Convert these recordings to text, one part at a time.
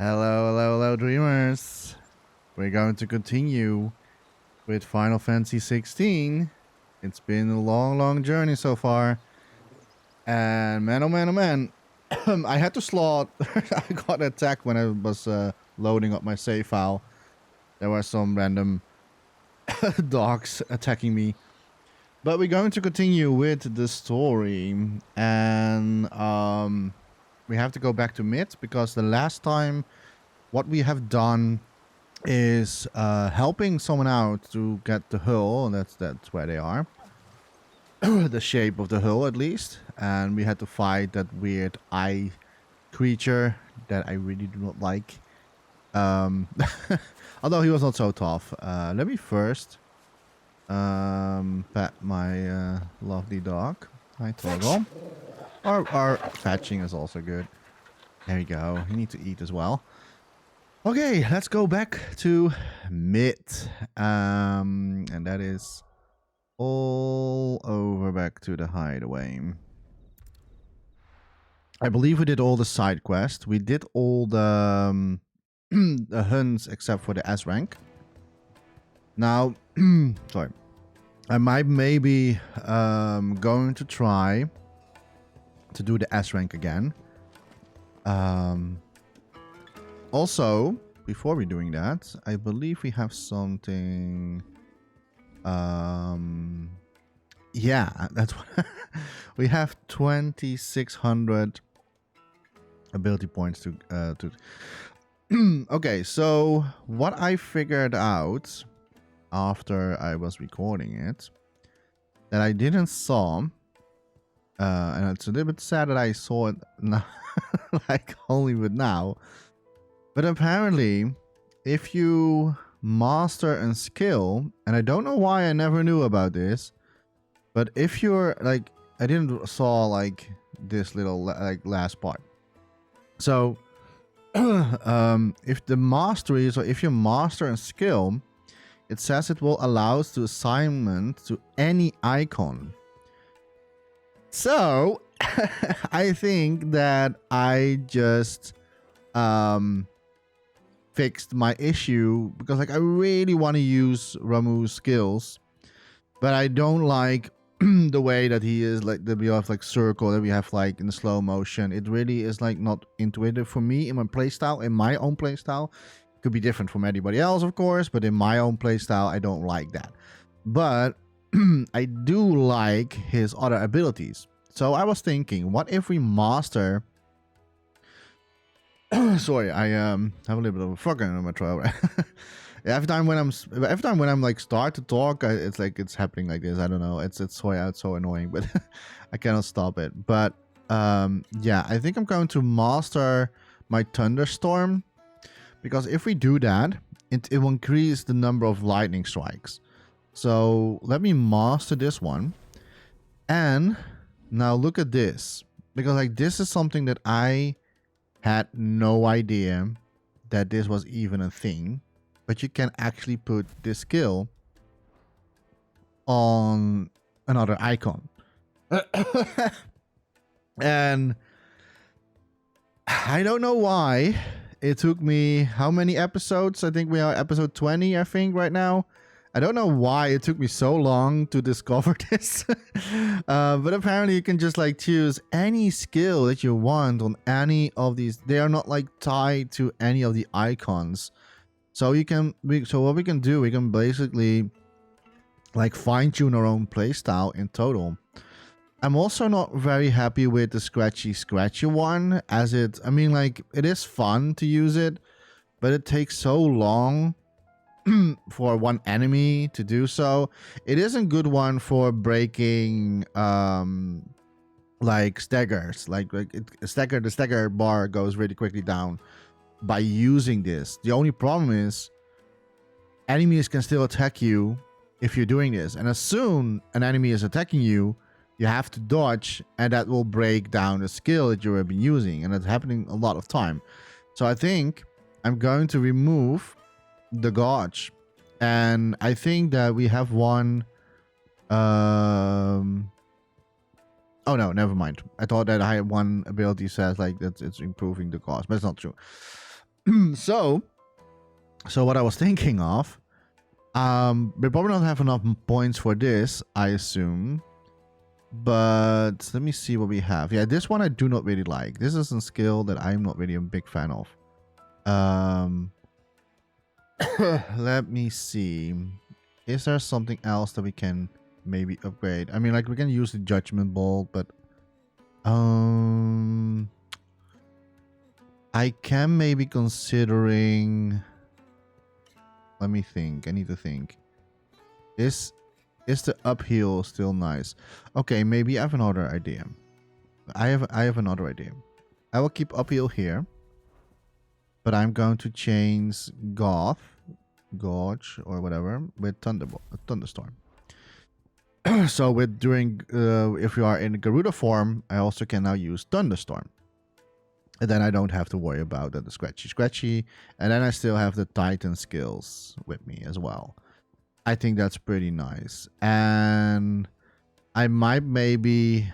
Hello, hello, hello, dreamers. We're going to continue with Final Fantasy 16. It's been a long, long journey so far. And man, oh man, oh man. I had to slot. I got attacked when I was loading up my save file. There were some random dogs attacking me. But we're going to continue with the story. And we have to go back to Mid because the last time what we have done is helping someone out to get the hull, and that's where they are. The shape of the hull, at least. And we had to fight that weird eye creature that I really do not like. Although he was not so tough. Let me first pet my lovely dog. Hi, Torgal. Or fetching is also good. There you go. You need to eat as well. Okay, let's go back to Mid. And that is all over back to the hideaway. I believe we did all the side quests. We did all the, the hunts except for the S rank. Now, sorry. I might maybe going to try to do the S rank again. Also, before we're doing that, I believe we have something. Yeah, that's what we have 2,600 ability points to. Okay, so what I figured out after I was recording it that I didn't saw, and it's a little bit sad that I saw it now, like only with now. But apparently, if you master and skill, and I don't know why I never knew about this, but if you're like, I didn't saw like this little like last part. So, if the mastery, so if you master and skill, it says it will allow us to assignment to any icon. So, I think that I just fixed my issue because like I really want to use Ramu's skills, but I don't like the way that he is like that we have like circle that we have like in the slow motion. It really is like not intuitive for me in my playstyle, in my own playstyle. It could be different from anybody else, of course, but in my own playstyle, I don't like that. But I do like his other abilities. So I was thinking, what if we master sorry, I have a little bit of a fucking in my throat. every time when I'm like start to talk, it's like it's happening like this. I don't know. It's so annoying, but I cannot stop it. But yeah, I think I'm going to master my thunderstorm because if we do that, it will increase the number of lightning strikes. So let me master this one, and now look at this because like this is something that I had no idea that this was even a thing, but you can actually put this skill on another icon. And I don't know why it took me how many episodes? I think we are episode 20, I think, right now. I don't know why it took me so long to discover this. But apparently you can just like choose any skill that you want on any of these. They are not like tied to any of the icons. So you can, so what we can do, we can basically like fine tune our own playstyle in total. I'm also not very happy with the scratchy one as it, I mean like it is fun to use it, but it takes so long for one enemy to do so. It isn't good one for breaking like staggers. The stagger bar goes really quickly down by using this. The only problem is enemies can still attack you if you're doing this, and as soon an enemy is attacking you, you have to dodge, and that will break down the skill that you have been using, and it's happening a lot of time. So I think I'm going to remove the gauge, and I think that we have one. Oh no, never mind. I thought that I had one ability says like that it's improving the gauge, but it's not true. So what I was thinking of, we probably don't have enough points for this, I assume. But let me see what we have. Yeah, this one I do not really like. This is a skill that I'm not really a big fan of. Let me see. Is there something else that we can maybe upgrade? I mean, like we can use the judgment bolt, but I can maybe considering. Let me think. I need to think. Is the uphill still nice? Okay, maybe I have another idea. I have another idea. I will keep uphill here, but I'm going to change Gorge or whatever with Thunderstorm. So with during if you are in Garuda form, I also can now use Thunderstorm. And then I don't have to worry about the scratchy. And then I still have the Titan skills with me as well. I think that's pretty nice. And I might maybe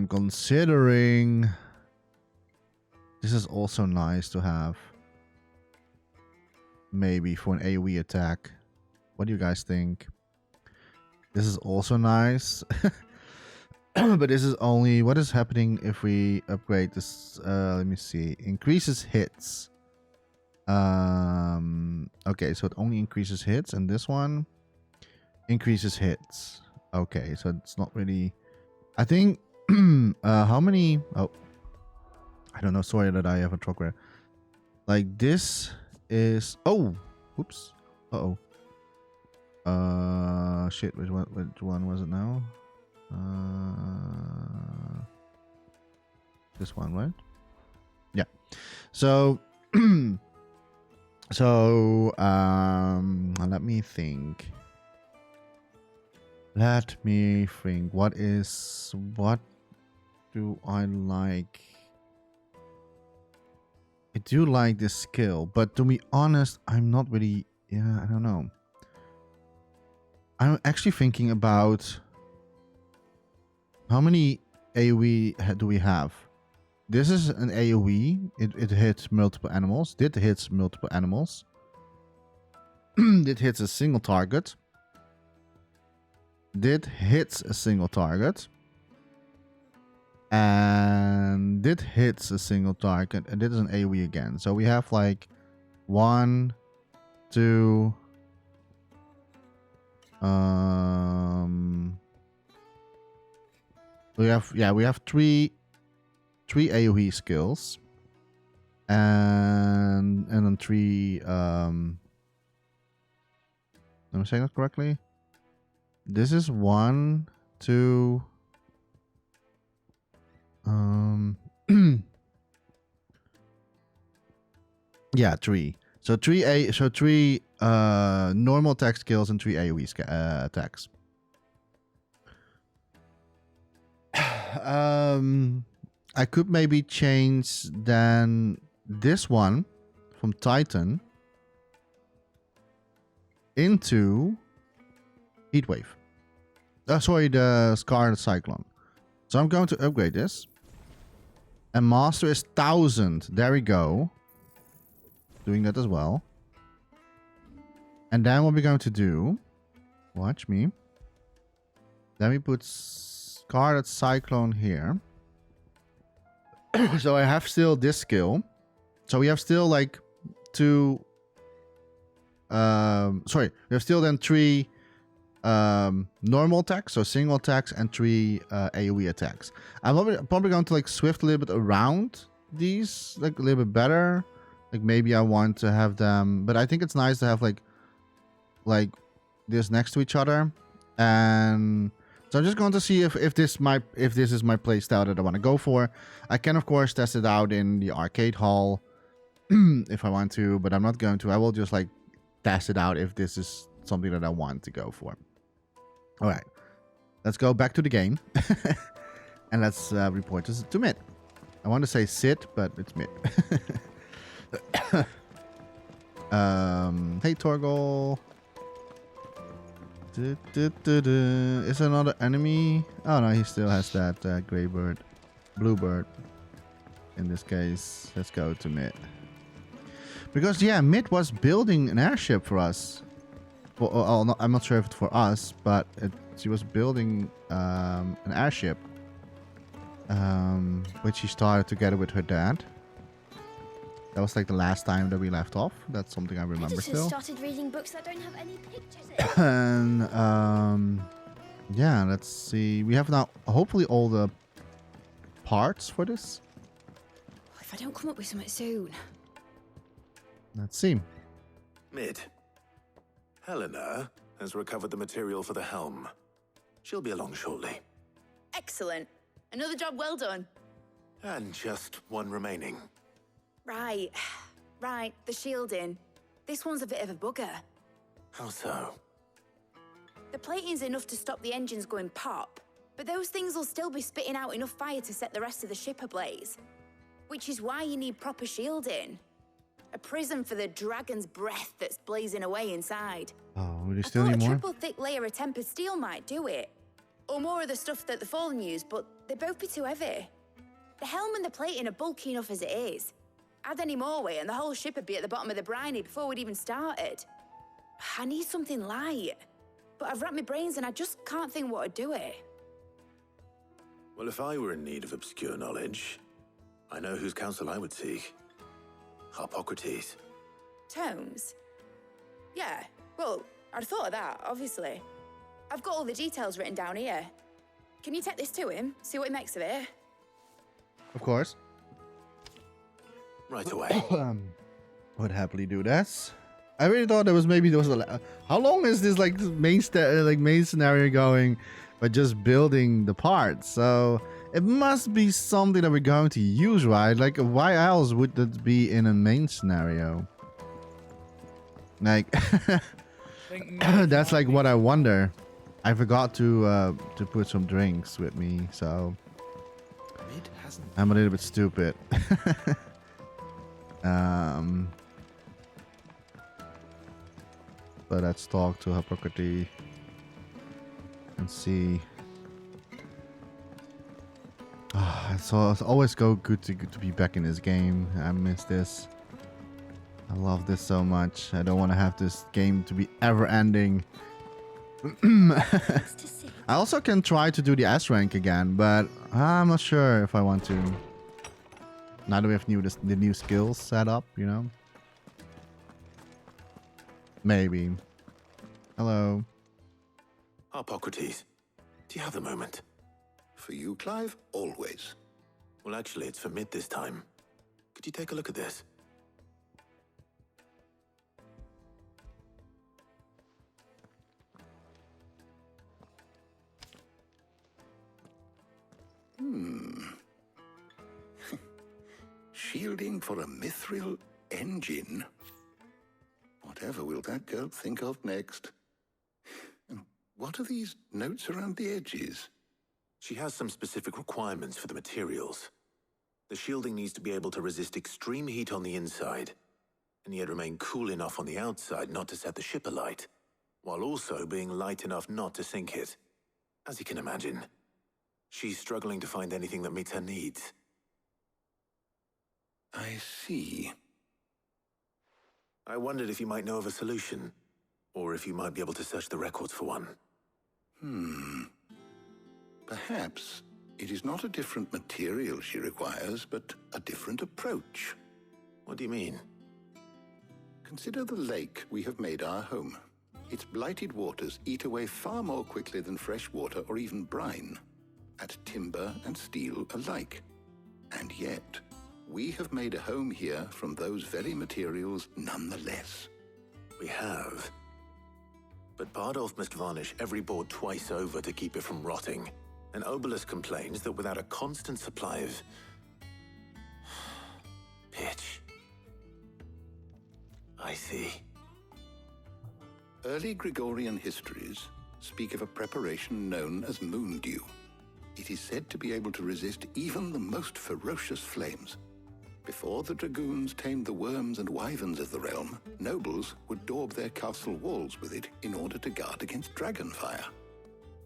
considering this is also nice to have maybe for an AoE attack. What do you guys think? This is also nice. But this is only what is happening if we upgrade this. Let me see. Increases hits. Okay, so it only increases hits, and this one increases hits. Okay, so it's not really. I think how many? Oh, I don't know. Sorry that I have a truck where like this is. Oh, oops. Shit. Which one was it now? This one, right? Yeah. So let me think. What do I like? I do like this skill, but to be honest, I'm not really. Yeah, I don't know. I'm actually thinking about how many AoE do we have? This is an AoE. It hits multiple animals. Dit hits multiple animals. Dit hits a single target. Dit hits a single target. And dit hits a single target. And this is an AoE again. So we have like 1, 2. We have three AoE skills. And then 3 am I saying that correctly? This is 1, 2 yeah, 3. So 3 normal attack skills and 3 AoE attacks. I could maybe change then this one from Titan into Heatwave. Sorry, the Scarlet Cyclone. So I'm going to upgrade this. And Master is 1000. There we go. Doing that as well. And then what we're going to do, watch me. Then we put Scarlet Cyclone here. So I have still this skill. So we have still like 2. Sorry, we have still then 3 normal attacks, so single attacks, and 3 AoE attacks. I'm probably going to like swift a little bit around these, like a little bit better. Like maybe I want to have them, but I think it's nice to have like this next to each other. And so I'm just going to see if this is my playstyle that I want to go for. I can of course test it out in the arcade hall if I want to, but I'm not going to. I will just like test it out if this is something that I want to go for. All right, let's go back to the game and let's report this to mid. I want to say sit, but it's mid. Hey Torgal. Is there another enemy? Oh no, he still has that gray bird, blue bird. in this case. Let's go to Mid. Because, yeah, Mid was building an airship for us. Well, I'm not sure if it's for us, but she was building an airship. Which she started together with her dad. That was like the last time that we left off. That's something I remember still. Started reading books that don't have any pictures in. And yeah, let's see. We have now hopefully all the parts for this. If I don't come up with something soon. Let's see. Mid. Helena has recovered the material for the helm. She'll be along shortly. Excellent. Another job well done. And just one remaining. Right. The shielding. This one's a bit of a bugger. How so? The plating's enough to stop the engines going pop, but those things will still be spitting out enough fire to set the rest of the ship ablaze. Which is why you need proper shielding. A prism for the dragon's breath that's blazing away inside. Oh, we still need a more? triple thick layer of tempered steel might do it. Or more of the stuff that the Fallen use, but they'd both be too heavy. The helm and the plating are bulky enough as it is. Add any more weight and the whole ship would be at the bottom of the briny before we'd even started. I need something light. But I've racked my brains and I just can't think what would do it. Well, if I were in need of obscure knowledge, I know whose counsel I would seek. Hippocrates. Tomes? Yeah, well, I'd thought of that, obviously. I've got all the details written down here. Can you take this to him, see what he makes of it? Of course. Right away. I would happily do this. I really thought there was a. How long is this like main scenario going? But just building the parts, so it must be something that we're going to use, right? Like, why else would that be in a main scenario? Like, that's like what I wonder. I forgot to put some drinks with me, so I'm a little bit stupid. But let's talk to Hippocrates and see. It's always good to be back in this game. I miss this. I love this so much. I don't want to have this game to be ever ending. I also can try to do the S rank again, but I'm not sure if I want to. Now that we have the new skills set up, you know? Maybe. Hello. Hippocrates, do you have a moment? For you, Clive? Always. Well, actually, it's for Mid this time. Could you take a look at this? Shielding for a mithril engine? Whatever will that girl think of next? And what are these notes around the edges? She has some specific requirements for the materials. The shielding needs to be able to resist extreme heat on the inside, and yet remain cool enough on the outside not to set the ship alight, while also being light enough not to sink it. As you can imagine, she's struggling to find anything that meets her needs. I see. I wondered if you might know of a solution, or if you might be able to search the records for one. Perhaps it is not a different material she requires, but a different approach. What do you mean? Consider the lake we have made our home. Its blighted waters eat away far more quickly than fresh water or even brine, at timber and steel alike. And yet, we have made a home here from those very materials nonetheless. We have. But Bardolph must varnish every board twice over to keep it from rotting. And Obelisk complains that without a constant supply of pitch. I see. Early Gregorian histories speak of a preparation known as moon dew. It is said to be able to resist even the most ferocious flames. Before the dragoons tamed the worms and wyverns of the realm, nobles would daub their castle walls with it in order to guard against dragon fire.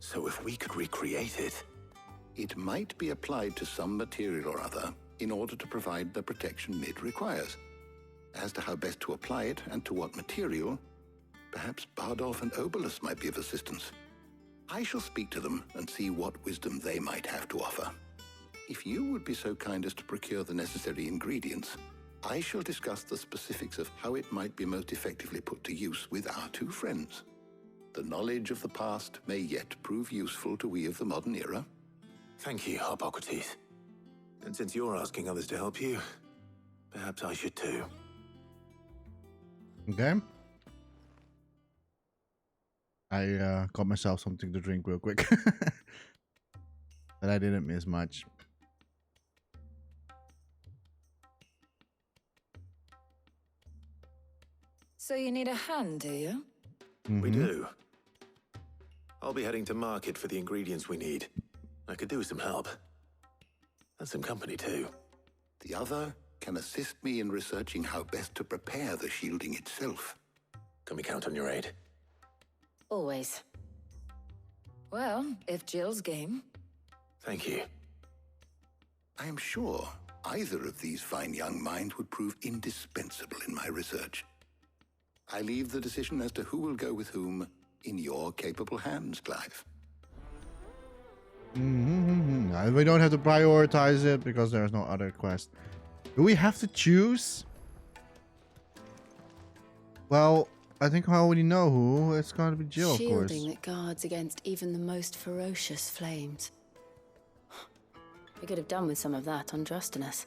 So if we could recreate it... It might be applied to some material or other in order to provide the protection Mid requires. As to how best to apply it and to what material, perhaps Bardolph and Obolus might be of assistance. I shall speak to them and see what wisdom they might have to offer. If you would be so kind as to procure the necessary ingredients, I shall discuss the specifics of how it might be most effectively put to use with our two friends. The knowledge of the past may yet prove useful to we of the modern era. Thank you, Hippocrates. And since you're asking others to help you, perhaps I should too. Okay. I got myself something to drink real quick. But I didn't miss much. So you need a hand, do you? We do. I'll be heading to market for the ingredients we need. I could do with some help. And some company too. The other can assist me in researching how best to prepare the shielding itself. Can we count on your aid? Always. Well, if Jill's game. Thank you. I am sure either of these fine young minds would prove indispensable in my research. I leave the decision as to who will go with whom in your capable hands, Clive. We don't have to prioritize it because there's no other quest. Do we have to choose? Well, I think I already know who. It's going to be Jill, of course. Shielding that guards against even the most ferocious flames. We could have done with some of that on Drustinus.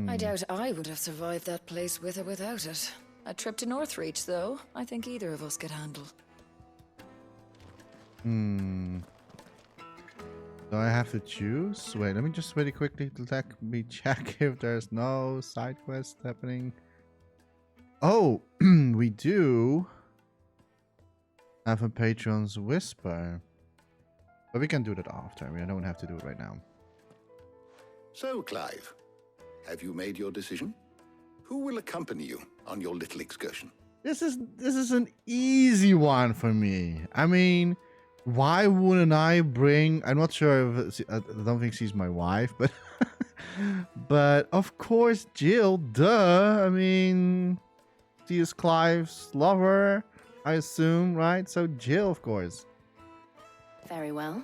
I doubt I would have survived that place with or without it. A trip to Northreach, though, I think either of us could handle. Do I have to choose? Wait, let me just very quickly let me check if there's no side quest happening. Oh, we do have a Patron's Whisper. But we can do that after. We don't have to do it right now. So, Clive, have you made your decision? Who will accompany you on your little excursion? This is an easy one for me. I mean, why wouldn't I bring? I'm not sure if I don't think she's my wife, but but of course Jill. Duh. I mean, she is Clive's lover, I assume, right? So Jill, of course. Very well.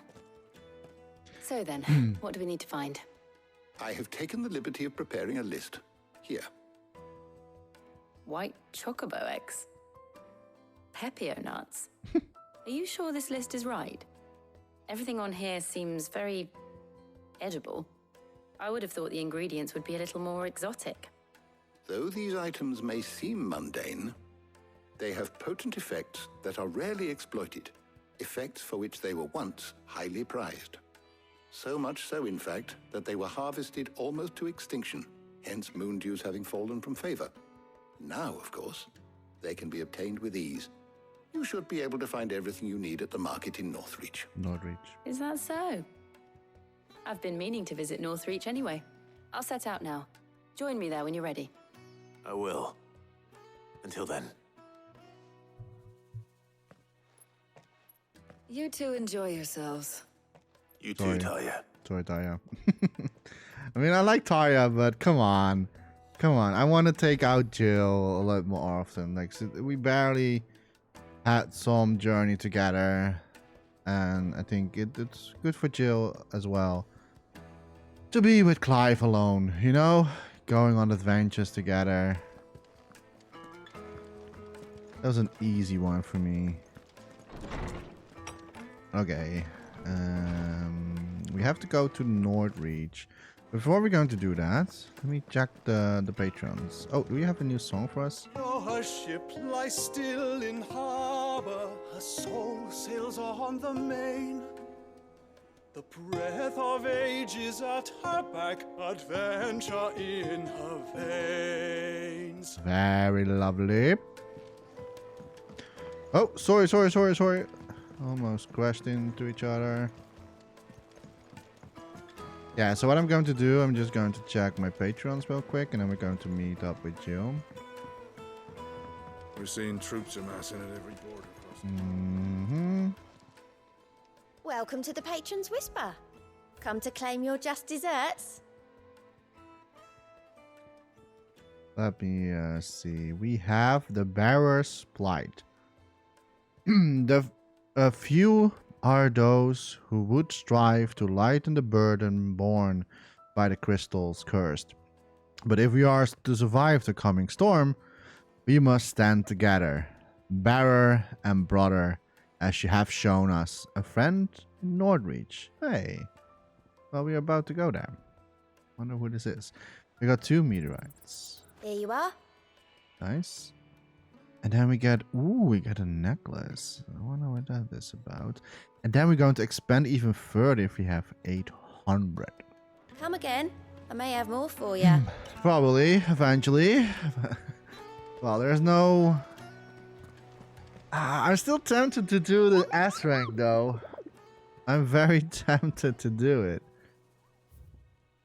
So then, what do we need to find? I have taken the liberty of preparing a list. Here. White chocobo eggs. Pepio nuts. Are you sure this list is right? Everything on here seems very edible. I would have thought the ingredients would be a little more exotic. Though these items may seem mundane, they have potent effects that are rarely exploited, effects for which they were once highly prized. So much so, in fact, that they were harvested almost to extinction, hence moon dews having fallen from favor. Now, of course, they can be obtained with ease. You should be able to find everything you need at the market in Northreach. Northreach. Is that so? I've been meaning to visit Northreach anyway. I'll set out now. Join me there when you're ready. I will. Until then. You two enjoy yourselves. You too, Talia. Sorry, Taya. I mean, I like Taya, but come on. Come on. I want to take out Jill a lot more often. Like, we barely had some journey together. And I think it's good for Jill as well to be with Clive alone, you know? Going on adventures together. That was an easy one for me. Okay. We have to go to Northreach. Before we're going to do that, let me check the patrons. Oh, do we have a new song for us? Oh, her ship lies still in harbor, her soul sails on the main. The breath of age is at her back, adventure in her veins. Very lovely. Oh, sorry. Almost crashed into each other. Yeah, so what I'm going to do, I'm just going to check my patrons real quick, and then we're going to meet up with Jill. We're seeing troops amassing at every border crossing. Welcome to the Patron's Whisper. Come to claim your just desserts? Let me see. We have the bearer's plight. A few are those who would strive to lighten the burden borne by the crystals cursed. But if we are to survive the coming storm, we must stand together, bearer and brother, as you have shown us, a friend in Nordreach. Hey, well, we're about to go there. Wonder who this is. We got 2 meteorites. Here you are. Nice. And then we get a necklace. I wonder what that is about. And then we're going to expand even further if we have 800. Come again. I may have more for you. Probably, eventually. Well, there's no... I'm still tempted to do the S rank though. I'm very tempted to do it.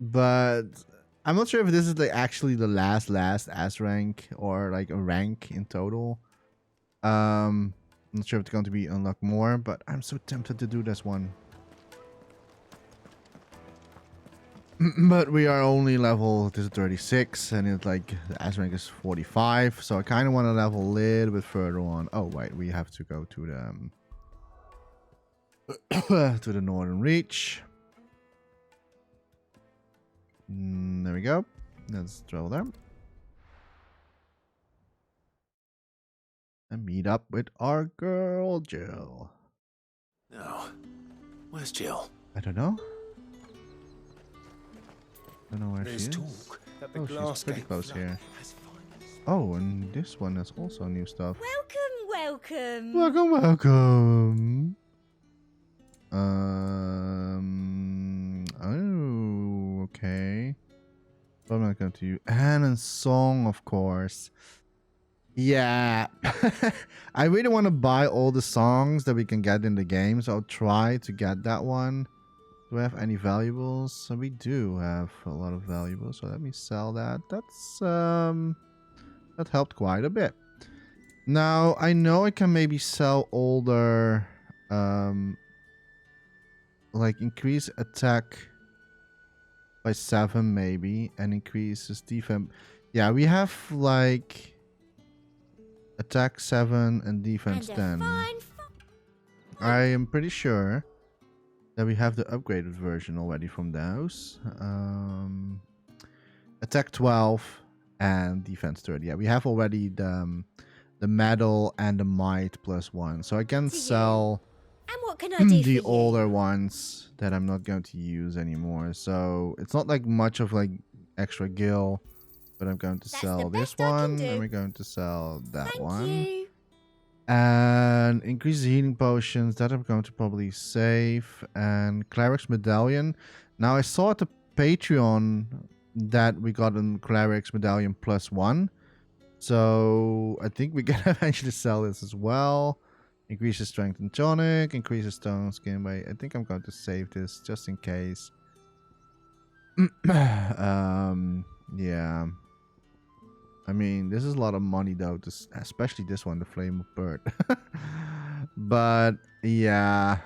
But I'm not sure if this is like actually the last S rank or like a rank in total. I'm not sure if it's going to be unlock more, but I'm so tempted to do this one. But we are only level, this is 36, and it's like the S rank is 45, so I kind of want to level a little bit further on. Oh wait, we have to go to the to the Northern Reach. There we go. Let's travel there. And meet up with our girl, Jill. Now, where's Jill? I don't know. I don't know where she is. That the Oh, she's glass pretty gate close flood here. has finally- Oh, and this one has also new stuff. Welcome. Welcome. Oh, okay. But I'm not going to use. And a song, of course. Yeah. I really want to buy all the songs that we can get in the game, so I'll try to get that one. Do we have any valuables? So we do have a lot of valuables, so let me sell that. That's that helped quite a bit. Now I know I can maybe sell older like increase attack by 7 maybe and increases defense. Yeah, we have like attack 7 and defense 10. I am pretty sure that we have the upgraded version already from those. Attack 12 and defense 30. Yeah, we have already the metal and the might +1. So I can sell And what can I do the for older you? ones that I'm not going to use anymore. So it's not like much of like extra gil, but I'm going to That's sell the this best I can one do. and we're going to sell that Thank one. you. And increase healing potions that I'm going to probably save. And cleric's medallion. Now I saw at the Patreon that we got a cleric's medallion +1. So I think we can eventually sell this as well. Increases strength and tonic. Increases stone skin by. I think I'm going to save this just in case. Yeah. I mean, this is a lot of money though, especially this one, the Flame of Bird. But yeah,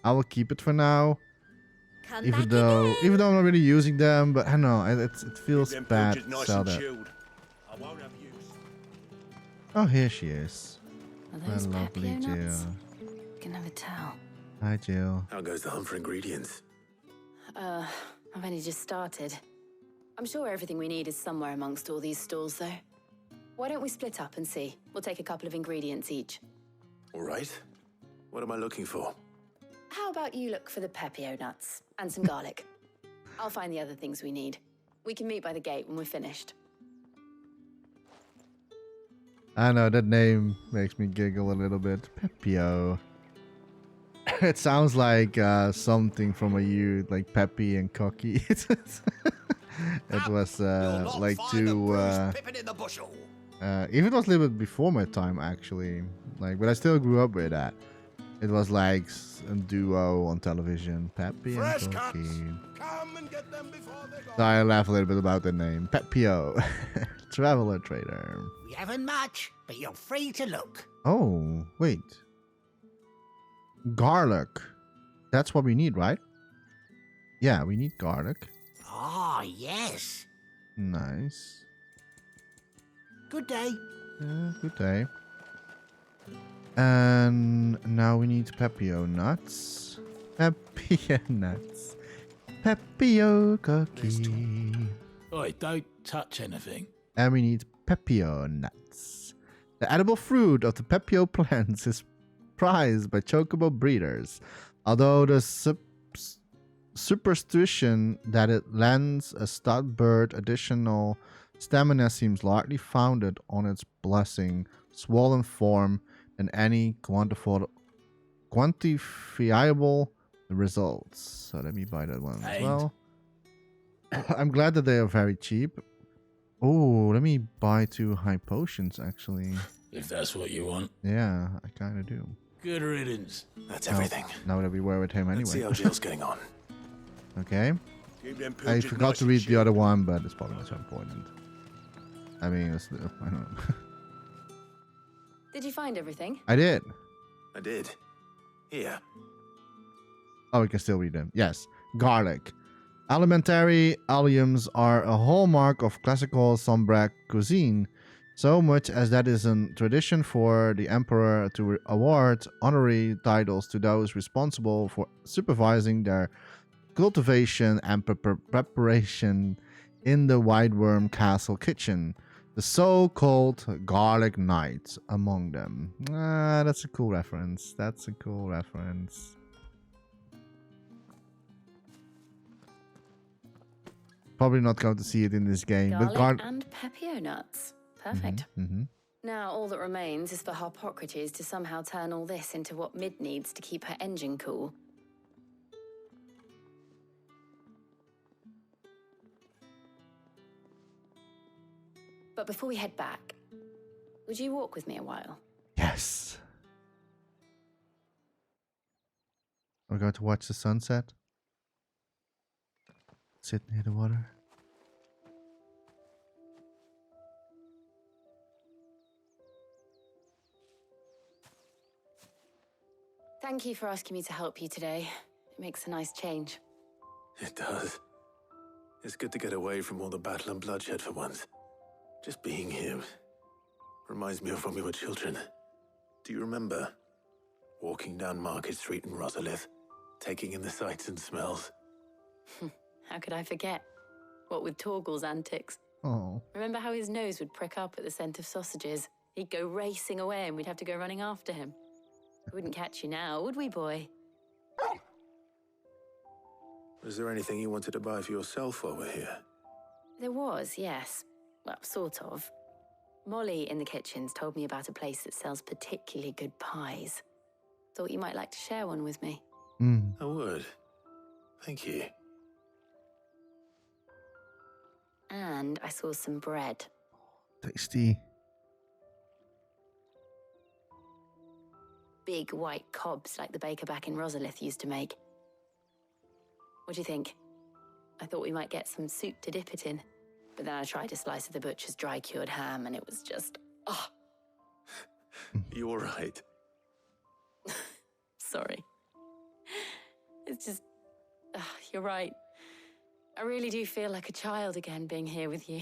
I will keep it for now. Come Even back though again. I'm not really using them, but I don't know, it feels Keep them bad pilchards to nice sell and that. chilled. I won't have use. Oh, here she is. Are My those lovely Papio nuts? Jill. Can never tell. Hi, Jill. How goes the hunt for ingredients? I've only just started. I'm sure everything we need is somewhere amongst all these stalls, though. Why don't we split up and see? We'll take a couple of ingredients each. All right. What am I looking for? How about you look for the Papio nuts and some garlic? I'll find the other things we need. We can meet by the gate when we're finished. I know, that name makes me giggle a little bit. Pepio. It sounds like something from a youth, like Peppy and Cocky. It was like too... even it was a little bit before my time, actually. Like, but I still grew up with that. It was like a duo on television, Peppy and Cocky. Come and get them before they go. So I laugh a little bit about the name. Pepio. Traveler trader. We haven't much, but you're free to look. Oh, wait. Garlic. That's what we need, right? Yeah, we need garlic. Ah, yes. Nice. Good day. Yeah, good day. And now we need Pepio nuts. Pepio nuts. Pepio cookie. Oi, don't touch anything. And we need Pepio nuts. The edible fruit of the Pepio plants is prized by chocobo breeders, although the superstition that it lends a stud bird additional stamina seems largely founded on its blessing, swollen form, and any quantifiable results. So let me buy that one as well. I'm glad that they are very cheap. Oh, let me buy 2 high potions, actually. If that's what you want. Yeah, I kind of do. Good riddance. That's everything. Now that we were with him Let's see anyway. how Jill's getting on. Okay. Keep them I pilgers forgot nice to and read the chill. other one, but it's probably not so important. I mean, I don't know. Did you find everything? I did. I did. Here. Oh, we can still read them. Yes. Garlic. Alimentary alliums are a hallmark of classical Sombrac cuisine, so much as that is a tradition for the emperor to award honorary titles to those responsible for supervising their cultivation and preparation in the Wideworm Castle kitchen. The so-called Garlic Knights among them. Ah, that's a cool reference. That's a cool reference. Probably not going to see it in this game, Garlic but and Pepio nuts. Perfect. Now all that remains is for Harpocrates to somehow turn all this into what Mid needs to keep her engine cool. But before we head back, would you walk with me a while? Yes. We're going to watch the sunset. Sit near the water. Thank you for asking me to help you today. It makes a nice change. It does. It's good to get away from all the battle and bloodshed for once. Just being here reminds me of when we were children. Do you remember walking down Market Street in Rosalith, taking in the sights and smells? How could I forget? What with Torgal's antics. Oh. Remember how his nose would prick up at the scent of sausages? He'd go racing away and we'd have to go running after him. We wouldn't catch you now, would we, boy? Was there anything you wanted to buy for yourself while we're here? There was, yes. Well, sort of. Molly in the kitchens told me about a place that sells particularly good pies. Thought you might like to share one with me. I would. Thank you. And I saw some bread. Tasty. Big white cobs like the baker back in Rosalith used to make. What do you think? I thought we might get some soup to dip it in. But then I tried a slice of the butcher's dry-cured ham and it was just... oh. You're right. Sorry. It's just... you're right. I really do feel like a child again being here with you.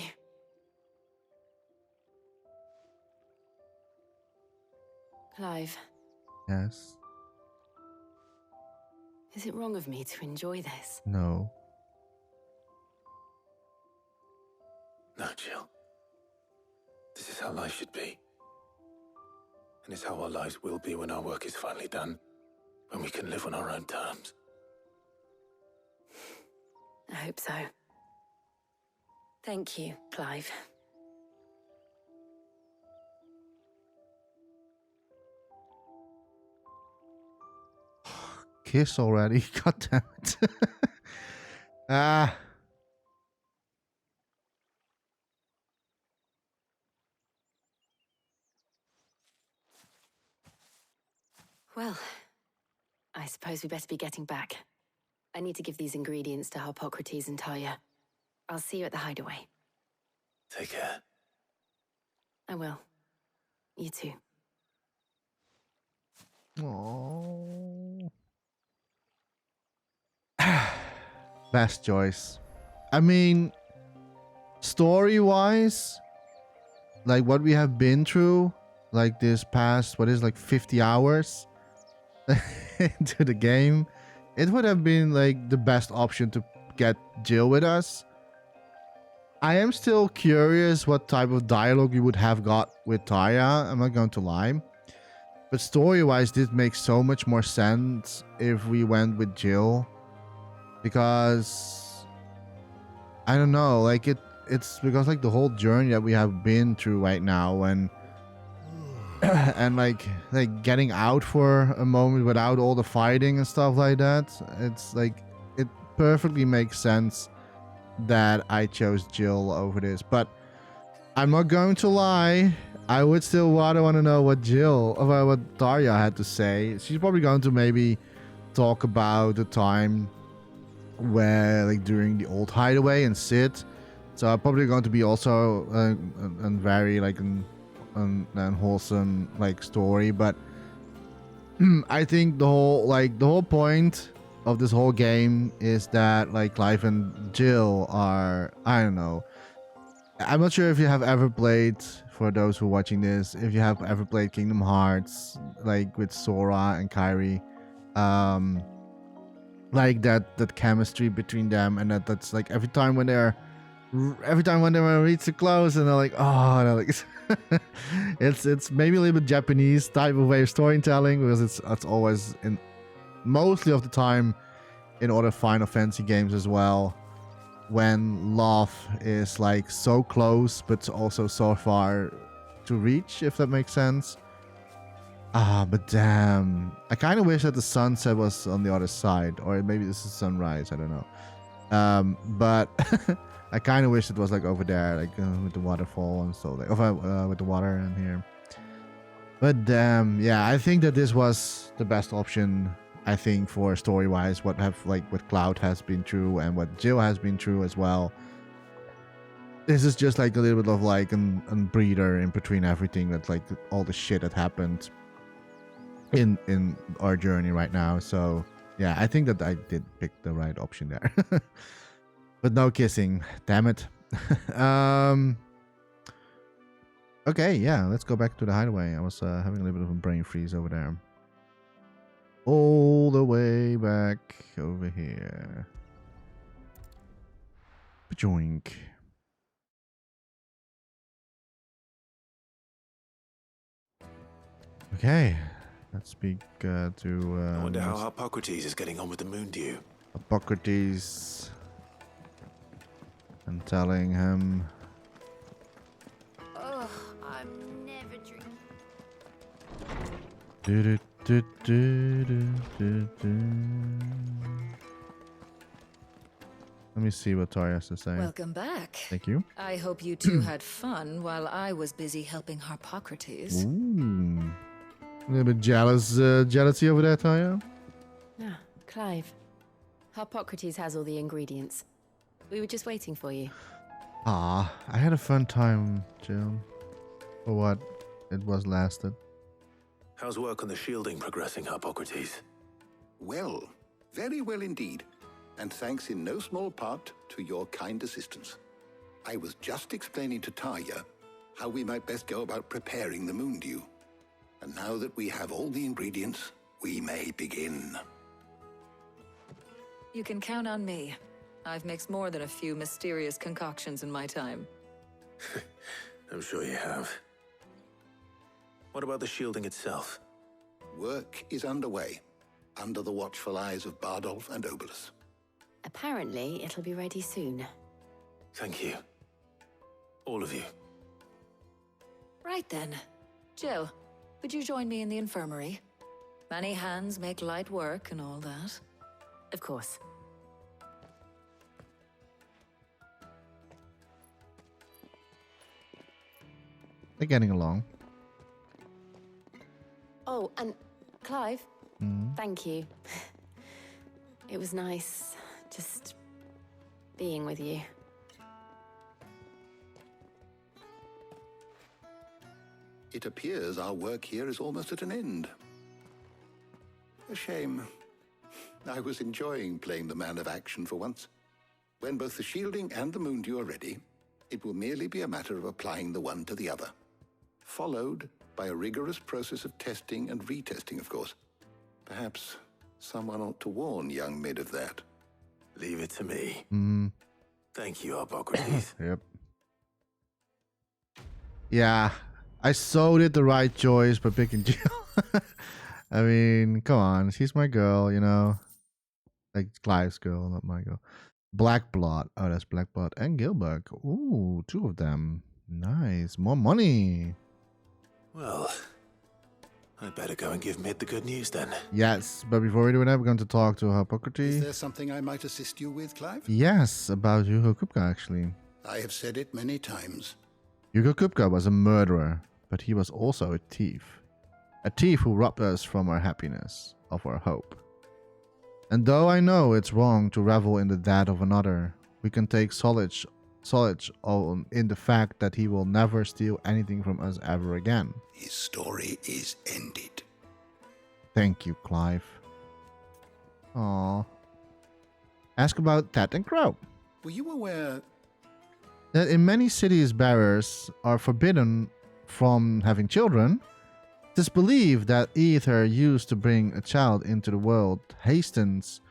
Clive, Yes. is it wrong of me to enjoy this? No. No, Jill. This is how life should be. And it's how our lives will be when our work is finally done. When we can live on our own terms. I hope so. Thank you, Clive. Kiss already. God damn it. Ah. Well, I suppose we better be getting back. I need to give these ingredients to Harpocrates and Talia. I'll see you at the hideaway. Take care. I will. You too. Oh. best choice. I mean, story-wise, like what we have been through, like this past, what is like 50 hours into the game, it would have been like the best option to get Jill with us. I am still curious what type of dialogue you would have got with Taya. I'm not going to lie. But story-wise, this makes so much more sense if we went with Jill. Because I don't know, like it's because like the whole journey that we have been through right now, and and like getting out for a moment without all the fighting and stuff like that, it's like it perfectly makes sense that I chose Jill over this. But I'm not going to lie, I would still want to know what Daria had to say. She's probably going to maybe talk about the time where like during the old hideaway and Sid. So probably going to be also a very like an unwholesome like story. But I think the whole point of this whole game is that like Clive and Jill are, I don't know. I'm not sure if you have ever played, for those who are watching this, if you have ever played Kingdom Hearts, like with Sora and Kairi. Like that chemistry between them, and that's like every time when they reach too close and they're like, oh, they're like it's maybe a little bit Japanese type of way of storytelling, because it's always in mostly of the time in other Final Fantasy games as well, when love is like so close but also so far to reach, if that makes sense. But damn, I kind of wish that the sunset was on the other side, or maybe this is sunrise, I don't know. But I kind of wish it was like over there, like with the waterfall and so like with the water in here. But damn, yeah, I think that this was the best option, I think, for story-wise, what Cloud has been through and what Jill has been through as well. This is just like a little bit of like a breather in between everything, that's like all the shit that happened in our journey right now. So yeah, I think that I did pick the right option there. But no kissing, damn it. Okay, yeah, let's go back to the hideaway. I was having a little bit of a brain freeze over there. All the way back over here. Joink. Okay, let's speak to. I wonder how Hippocrates is getting on with the moon dew. Hippocrates. And telling him. Oh, I'm never drinking. Let me see what Tori has to say. Welcome back. Thank you. I hope you two had fun while I was busy helping Hippocrates. Ooh. A little bit jealousy over there, Taya. Ah, Clive. Hippocrates has all the ingredients. We were just waiting for you. I had a fun time, Jill. For what it was lasted. How's work on the shielding progressing, Hippocrates? Well, very well indeed. And thanks in no small part to your kind assistance. I was just explaining to Taya how we might best go about preparing the moon dew. And now that we have all the ingredients, we may begin. You can count on me. I've mixed more than a few mysterious concoctions in my time. I'm sure you have. What about the shielding itself? Work is underway, under the watchful eyes of Bardolph and Obolus. Apparently, it'll be ready soon. Thank you. All of you. Right then. Jill, would you join me in the infirmary? Many hands make light work and all that. Of course. They're getting along. Oh, and Clive, thank you. It was nice just being with you. It appears our work here is almost at an end. A shame. I was enjoying playing the man of action for once. When both the shielding and the moondew are ready, it will merely be a matter of applying the one to the other, followed by a rigorous process of testing and retesting, of course. Perhaps someone ought to warn young Mid of that. Leave it to me. Mm-hmm. Thank you, Hippocrates. Yep. Yeah, I so did the right choice by picking Jill. I mean, come on, she's my girl, you know. Like Clive's girl, not my girl. Black Blood. Oh, that's Black Blood and Gilbert. Ooh, 2 of them. Nice. More money. Well, I'd better go and give Mid the good news then. Yes, but before we do that, we're going to talk to Hippocrates. Is there something I might assist you with, Clive? Yes, about Hugo Kupka, actually. I have said it many times. Hugo Kupka was a murderer, but he was also a thief. A thief who robbed us from our happiness, of our hope. And though I know it's wrong to revel in the death of another, we can take solace in the fact that he will never steal anything from us ever again. His story is ended. Thank you, Clive. Aww. Ask about Ted and Crow. Were you aware That in many cities, bearers are forbidden from having children? It is believed that ether used to bring a child into the world hastens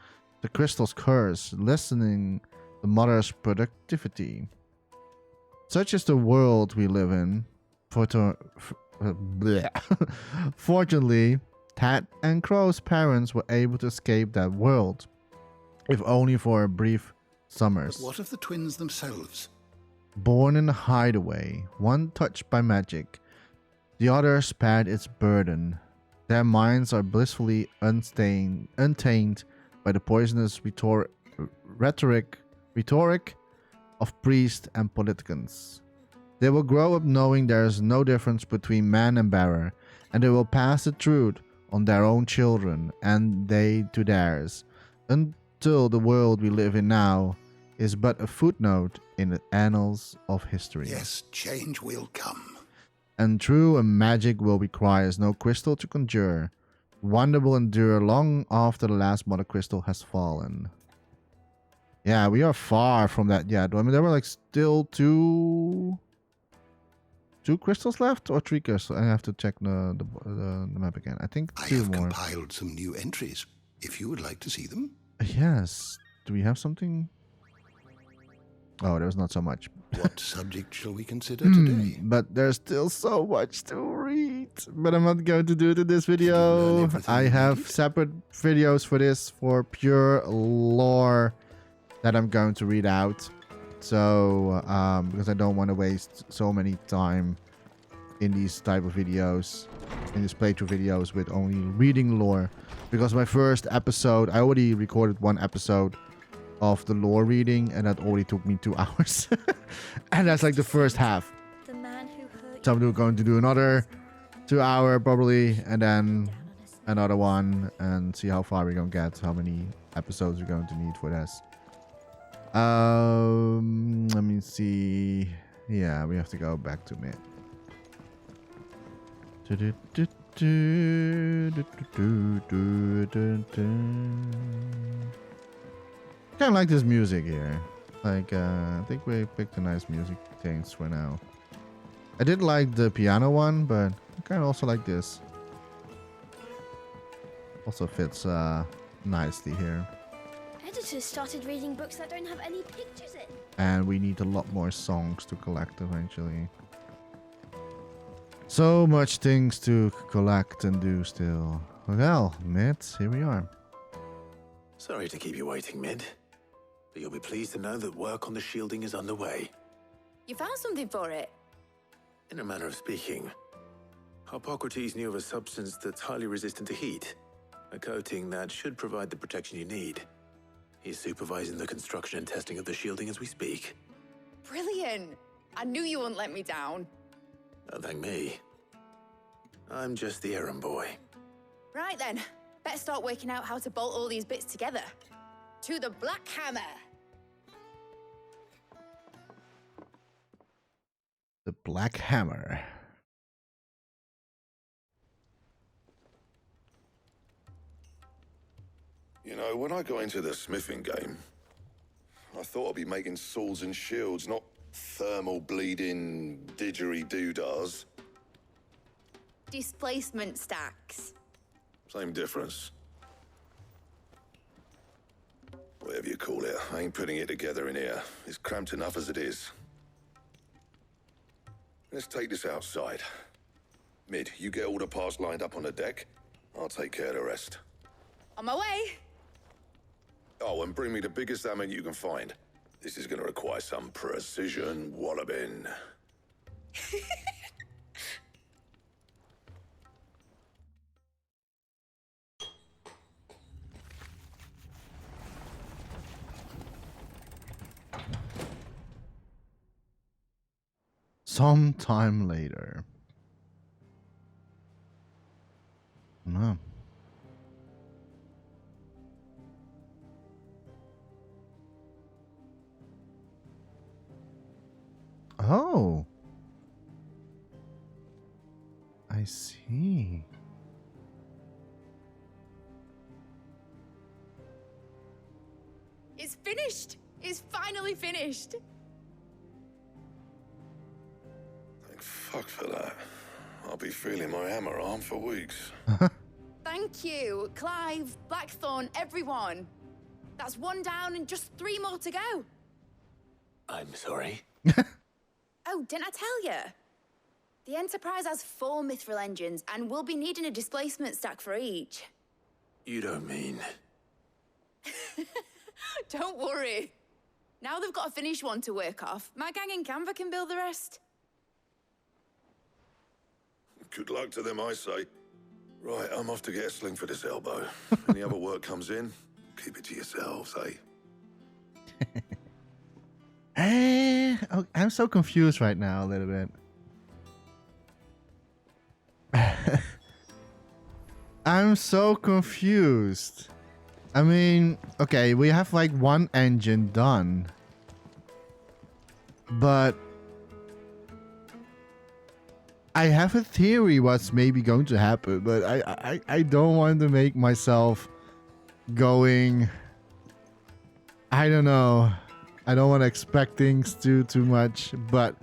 the crystal's curse, lessening the mother's productivity. Such is the world we live in. Fortunately, Tat and Crow's parents were able to escape that world, if only for a brief summers. But what of the twins themselves? Born in a hideaway, one touched by magic, the other spared its burden. Their minds are blissfully untainted by the poisonous rhetoric of priests and politicians. They will grow up knowing there is no difference between man and bearer, and they will pass the truth on their own children and they to theirs, until the world we live in now is but a footnote in the annals of history. Yes, change will come. And true and magic will requires no crystal to conjure. Wonder will endure long after the last mother crystal has fallen. Yeah, we are far from that yet. I mean, there were like still two crystals left or 3 crystals. I have to check the map again. I think 2 I have more. compiled some new entries, if you would like to see them. Yes. Do we have something? Oh, there's not so much. What subject shall we consider today? But there's still so much to read. But I'm not going to do it in this video. I have separate videos for this, for pure lore that I'm going to read out. So, because I don't want to waste so many time in these type of videos, in these playthrough videos with only reading lore. Because my first episode, I already recorded 1 episode of the lore reading, and that already took me 2 hours. And that's like the first half. The man who hurt So I'm going to do another 2 hour probably, and then another one, and see how far we're going to get, how many episodes we're going to need for this. Let me see. Yeah, we have to go back to mid. Kind of like this music here. Like, I think we picked a nice music things for now. I did like the piano one, but I kind of also like this. Also fits nicely here. editors started reading books that don't have any pictures in. And we need a lot more songs to collect eventually. So much things to collect and do still. Well, Mid, here we are. Sorry to keep you waiting, Mid. But you'll be pleased to know that work on the shielding is underway. You found something for it? In a manner of speaking, Hippocrates knew of a substance that's highly resistant to heat. A coating that should provide the protection you need. He's supervising the construction and testing of the shielding as we speak. Brilliant! I knew you wouldn't let me down. Don't thank me. I'm just the errand boy. Right then, better start working out how to bolt all these bits together. To the Black Hammer! The Black Hammer. You know, when I got into the smithing game, I thought I'd be making swords and shields, not thermal bleeding didgeridoo-dahs. Displacement stacks. Same difference. Whatever you call it, I ain't putting it together in here. It's cramped enough as it is. Let's take this outside. Mid, you get all the parts lined up on the deck. I'll take care of the rest. On my way. Oh, and bring me the biggest hammer you can find. This is gonna require some precision walloping. Sometime later. No. Oh. I see. It's finished. It's finally finished. Thank fuck for that. I'll be feeling my hammer arm for weeks. Thank you, Clive, Blackthorn, everyone. That's one down and just 3 more to go. I'm sorry. Oh, didn't I tell you? The Enterprise has 4 mithril engines, and we'll be needing a displacement stack for each. You don't mean... Don't worry. Now they've got a finished one to work off, my gang in Canva can build the rest. Good luck to them, I say. Right, I'm off to get a sling for this elbow. Any other work comes in, keep it to yourselves, eh? Oh, I'm so confused right now a little bit. I'm so confused. I mean, okay, we have like 1 engine done. But I have a theory what's maybe going to happen, but I don't want to make myself going... I don't know. I don't want to expect things too much, but...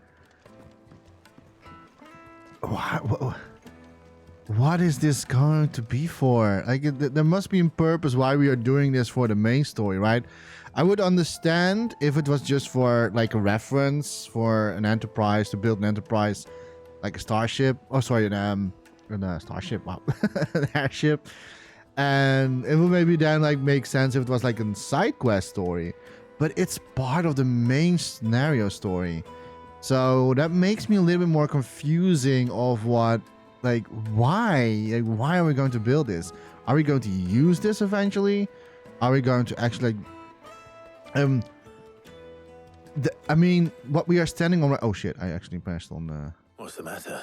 What is this going to be for? Like, there must be a purpose why we are doing this for the main story, right? I would understand if it was just for, like, a reference for an Enterprise, to build an Enterprise, like a starship. Oh, sorry, a starship, wow. An airship. And it would maybe then, like, make sense if it was, like, a side quest story. But it's part of the main scenario story. So that makes me a little bit more confusing of what... Like, why? Like, why are we going to build this? Are we going to use this eventually? Are we going to actually... I mean, what we are standing on... Oh, shit. I actually pressed on the... What's the matter?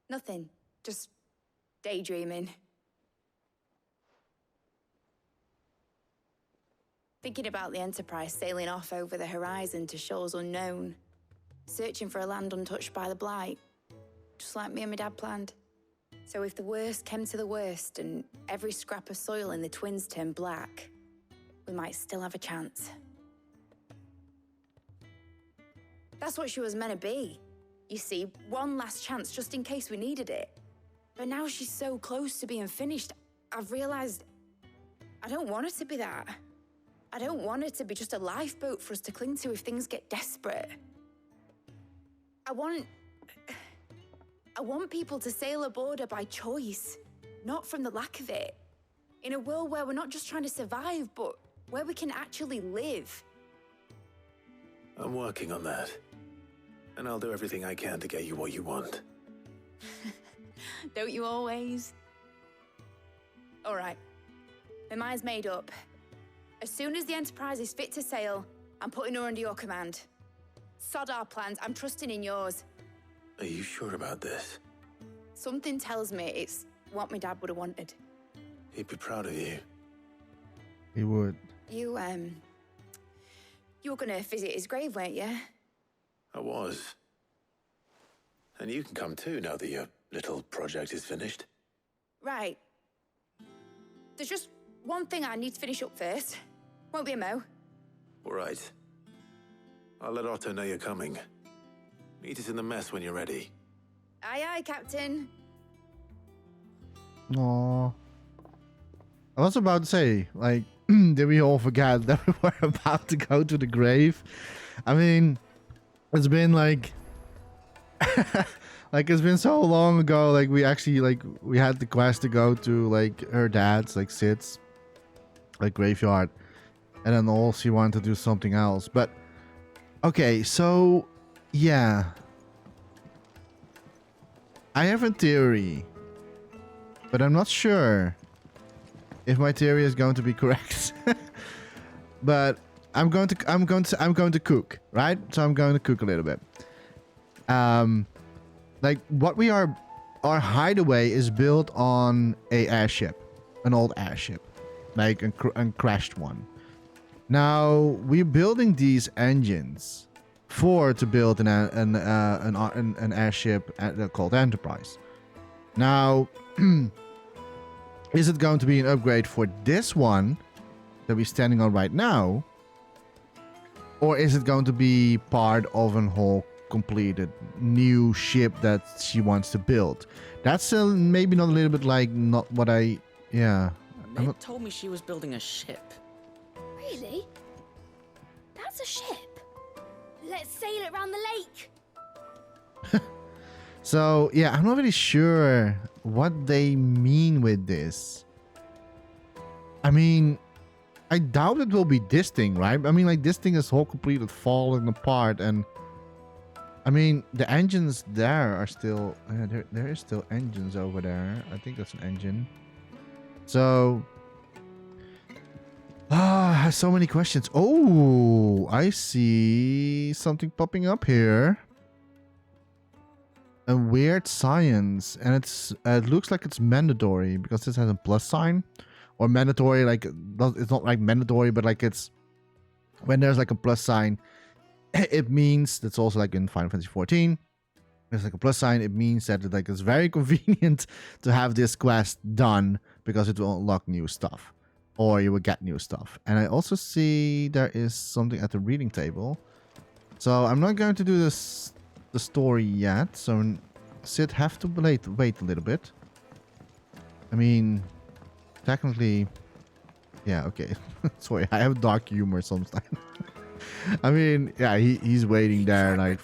Nothing. Just daydreaming. Thinking about the Enterprise sailing off over the horizon to shores unknown. Searching for a land untouched by the Blight. Just like me and my dad planned. So if the worst came to the worst and every scrap of soil in the Twins turned black, we might still have a chance. That's what she was meant to be. You see, one last chance just in case we needed it. But now she's so close to being finished, I've realized I don't want her to be that. I don't want her to be just a lifeboat for us to cling to if things get desperate. I want people to sail aboard her by choice, not from the lack of it. In a world where we're not just trying to survive, but where we can actually live. I'm working on that. And I'll do everything I can to get you what you want. Don't you always? All right. My mind's made up. As soon as the Enterprise is fit to sail, I'm putting her under your command. Sod our plans, I'm trusting in yours. Are you sure about this? Something tells me it's what my dad would have wanted. He'd be proud of you. He would. You were gonna visit his grave, weren't you? I was. And you can come too now that your little project is finished. Right. There's just one thing I need to finish up first. Won't be a mo. All right. I'll let Otto know you're coming. Meet us in the mess when you're ready. Aye, aye, Captain. Aww. I was about to say, like, did we all forget that we were about to go to the grave? I mean, it's been like... like, it's been so long ago, like, we actually, like, we had the quest to go to, like, her dad's, like, Sid's, like, graveyard. And then all she wanted to do something else. But, okay, so, yeah. I have a theory. But I'm not sure if my theory is going to be correct. But I'm going to cook, right? So I'm going to cook a little bit. Like what we are, our hideaway is built on a airship, an old airship, like a crashed one. Now we're building these engines to build an airship called Enterprise. Now, is it going to be an upgrade for this one that we're standing on right now, or is it going to be part of a whole completed new ship that she wants to build? That's maybe not a little bit like not what I Meg told me she was building a ship. Really? That's a ship. Let's sail it around the lake. So yeah, I'm not really sure what they mean with this. I mean, I doubt it will be this thing, right? I mean, like this thing is all completed, falling apart, and I mean, the engines there are still... there is still engines over there. I think that's an engine. So... so many questions. Oh, I see something popping up here. A weird science. And it looks like it's mandatory because this has a plus sign. Or mandatory, like... it's not like mandatory, but like it's... when there's like a plus sign... it means that's also like in Final Fantasy 14. There's like a plus sign. It means that it's very convenient to have this quest done because it will unlock new stuff, or you will get new stuff. And I also see there is something at the reading table. So I'm not going to do the story yet. So Sid have to wait a little bit. I mean, technically, yeah. Okay, sorry. I have dark humor sometimes. I mean, yeah, he's waiting there like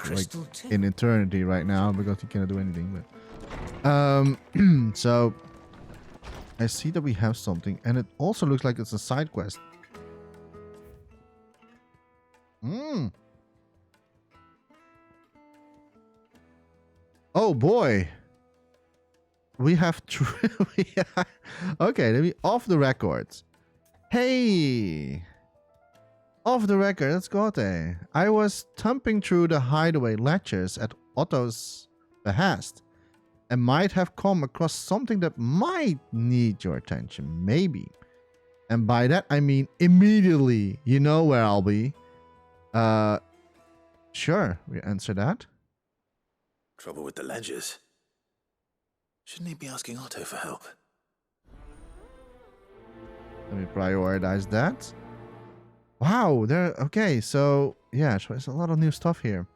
in eternity right now because he cannot do anything. But so I see that we have something, and it also looks like it's a side quest. Oh boy, we have okay. Let me off the records. Hey. Off the record, let's go there. I was thumping through the hideaway ledgers at Otto's behest and might have come across something that might need your attention, maybe. And by that, I mean immediately. You know where I'll be. Sure, we answer that. Trouble with the ledgers. Shouldn't he be asking Otto for help? Let me prioritize that. Wow, there. Okay, so yeah, so there's a lot of new stuff here,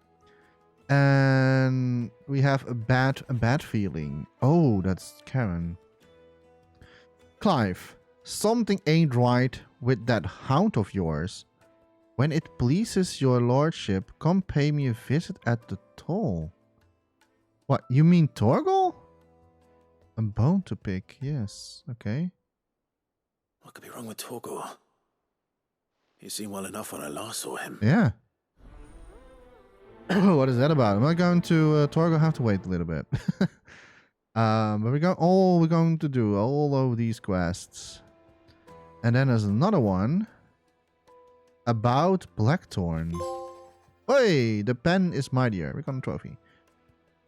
and we have a bad feeling. Oh, that's Karen. Clive, something ain't right with that hound of yours. When it pleases your lordship, come pay me a visit at the toll. What, you mean Torgal? A bone to pick, yes, okay. What could be wrong with Torgal? He seemed well enough when I last saw him. Yeah. What is that about? Am I going to Torgal? Have to wait a little bit. But we're going to do all of these quests. And then there's another one about Blackthorn. Hey, the pen is mightier. We got a trophy.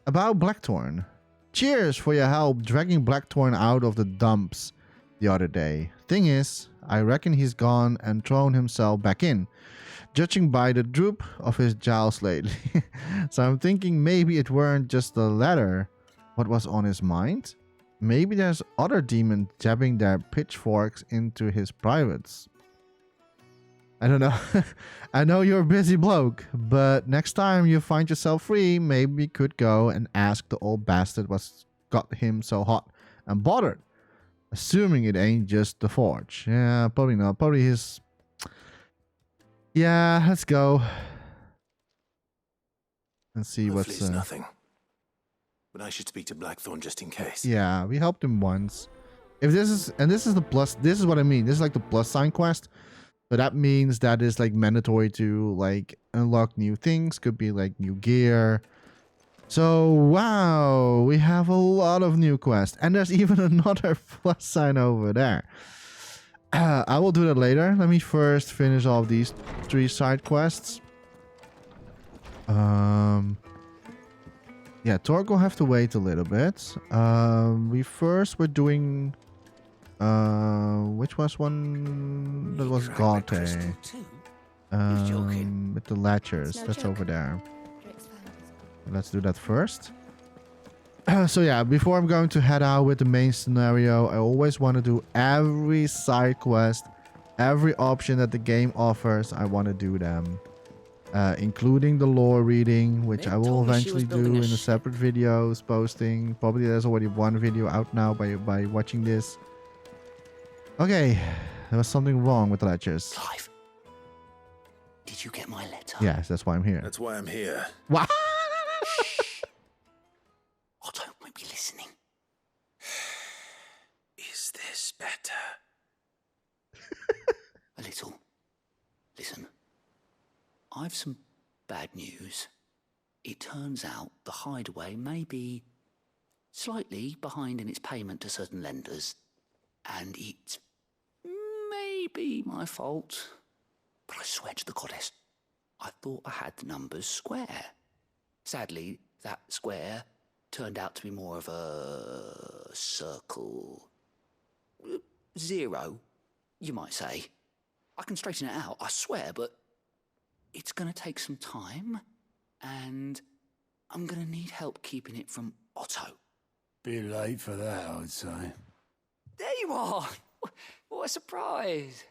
About Blackthorn. Cheers for your help dragging Blackthorn out of the dumps the other day. Thing is, I reckon he's gone and thrown himself back in, judging by the droop of his jowls lately. So I'm thinking maybe it weren't just the letter what was on his mind. Maybe there's other demons jabbing their pitchforks into his privates. I don't know. I know you're a busy bloke, but next time you find yourself free, maybe you could go and ask the old bastard what's got him so hot and bothered. Assuming it ain't just the forge. Yeah, probably not. Probably his... Yeah, let's go. Let's see Hopefully what's... it's nothing. But I should speak to Blackthorn just in case. Yeah, we helped him once. If this is... And this is the plus... This is what I mean. This is like the plus sign quest. So that means that is like mandatory to like unlock new things. Could be like new gear. So, wow. We have a lot of new quests. And there's even another plus sign over there. I will do that later. Let me first finish off these 3 side quests. Yeah, Torg will have to wait a little bit. We first were doing... which was one? That was Gante. With the latchers. That's over there. Let's do that first. So yeah, before I'm going to head out with the main scenario, I always want to do every side quest, every option that the game offers. I want to do them, including the lore reading, which I will eventually do in a separate videos posting. Probably there's already one video out now by watching this. Okay, there was something wrong with the ledgers. Clive, did you get my letter? Yes, that's why I'm here. That's why I'm here. What? Otto won't be listening. Is this better? A little. Listen, I've some bad news. It turns out the hideaway may be slightly behind in its payment to certain lenders, and it's maybe my fault. But I swear to the goddess, I thought I had the numbers square. Sadly, that square turned out to be more of a circle. 0, you might say. I can straighten it out, I swear, but it's going to take some time, and I'm going to need help keeping it from Otto. Bit late for that, I would say. There you are! What a surprise!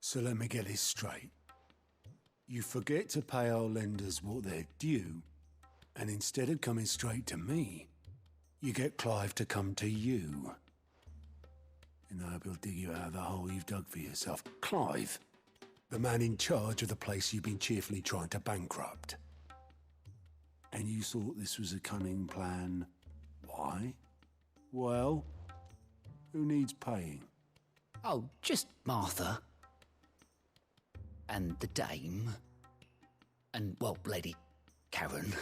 So let me get this straight. You forget to pay our lenders what they're due, and instead of coming straight to me, you get Clive to come to you. And I hope he'll dig you out of the hole you've dug for yourself. Clive, the man in charge of the place you've been cheerfully trying to bankrupt. And you thought this was a cunning plan. Why? Well, who needs paying? Oh, just Martha. And the dame. And, well, Lady Karen.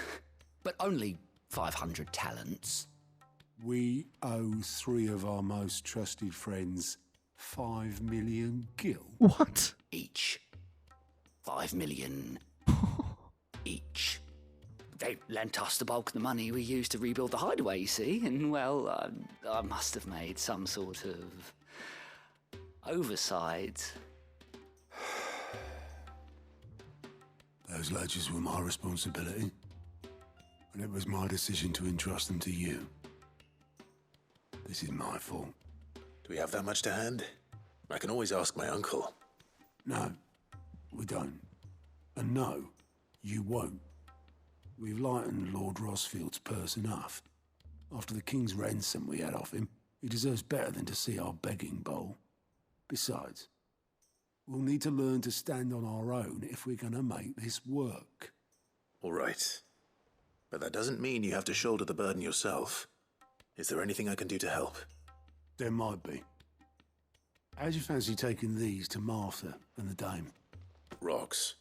But only 500 talents. We owe 3 of our most trusted friends 5 million gil. What? Each. 5 million each. They lent us the bulk of the money we used to rebuild the hideaway, you see, and, well, I must have made some sort of oversight. Those ledgers were my responsibility, and it was my decision to entrust them to you. This is my fault. Do we have that much to hand? I can always ask my uncle. No, we don't. And no, you won't. We've lightened Lord Rosfield's purse enough. After the king's ransom we had off him, he deserves better than to see our begging bowl. Besides, we'll need to learn to stand on our own if we're going to make this work. All right. But that doesn't mean you have to shoulder the burden yourself. Is there anything I can do to help? There might be. How'd you fancy taking these to Martha and the dame? Rocks.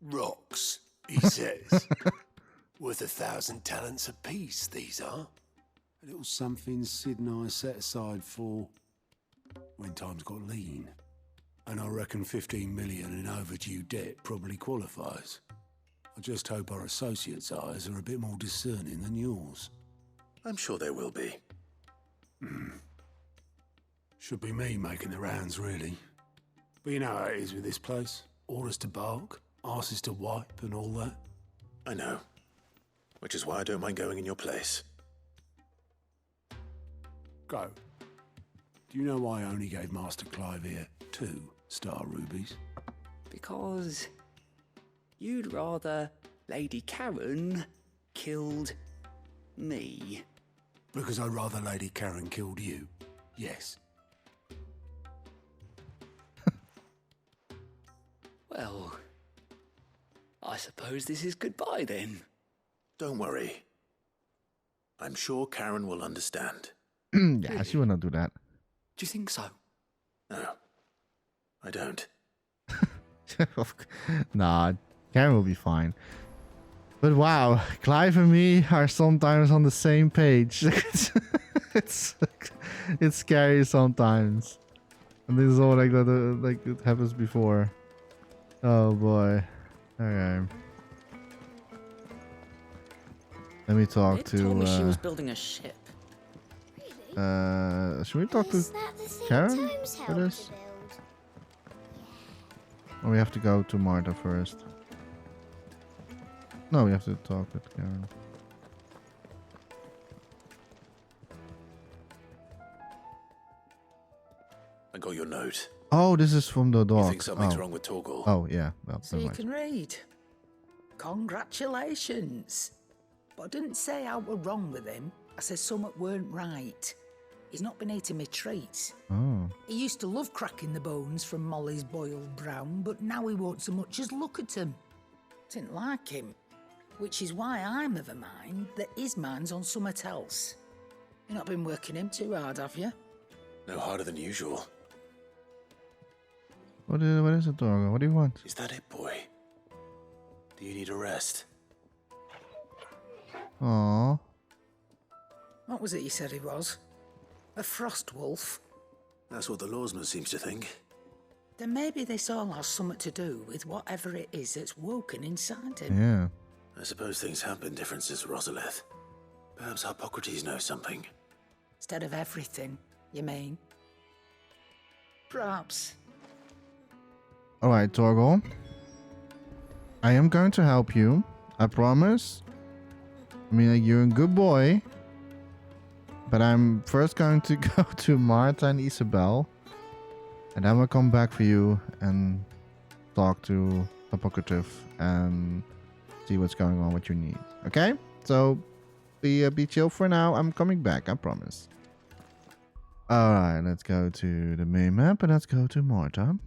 Rocks, he says. Worth 1,000 talents apiece, these are. A little something Sid and I set aside for when times got lean. And I reckon 15 million in overdue debt probably qualifies. I just hope our associates' eyes are a bit more discerning than yours. I'm sure there will be. Should be me making the rounds, really. But you know how it is with this place. Orders to bark, arses to wipe, and all that. I know. Which is why I don't mind going in your place. Go. Do you know why I only gave Master Clive here 2? star rubies? Because you'd rather Lady Karen killed me. Because I'd rather Lady Karen killed you. Yes. Well, I suppose this is goodbye then. Don't worry. I'm sure Karen will understand. Yeah, she will not do that. Do you think so? No, I don't. Nah, Karen will be fine. But wow, Clive and me are sometimes on the same page. it's scary sometimes, and this is all like that. Like it happens before. Oh boy. Okay. Let me talk They to. told me she was building a ship. Should we talk to Karen for this? Or we have to go to Marta first? No, we have to talk with Karen. I got your note. Oh, this is from the dog. You think something's wrong with Torgal? Oh, yeah. Well, So never you mind. can read. Congratulations. But I didn't say I were wrong with him. I said something weren't right. He's not been eating me treats. Oh. He used to love cracking the bones from Molly's boiled brown, but now he won't so much as look at them. Didn't like him. Which is why I'm of a mind that his mind's on something else. You've not been working him too hard, have you? No harder than usual. What is it, dog? What do you want? Is that it, boy? Do you need a rest? Aw. What was it you said he was? A frost wolf? That's what the lawsman seems to think. Then maybe this all has something to do with whatever it is that's woken inside him. Yeah. I suppose things have been different since Rosalith. Perhaps Hippocrates knows something. Instead of everything, you mean? Perhaps. Alright, Torgal. I am going to help you. I promise. I mean, like, you're a good boy. But I'm first going to go to Marta and Isabel. And then we'll come back for you and talk to Hippocrates and see what's going on, what you need. Okay? So, be chill for now. I'm coming back, I promise. Alright, let's go to the main map and let's go to Marta.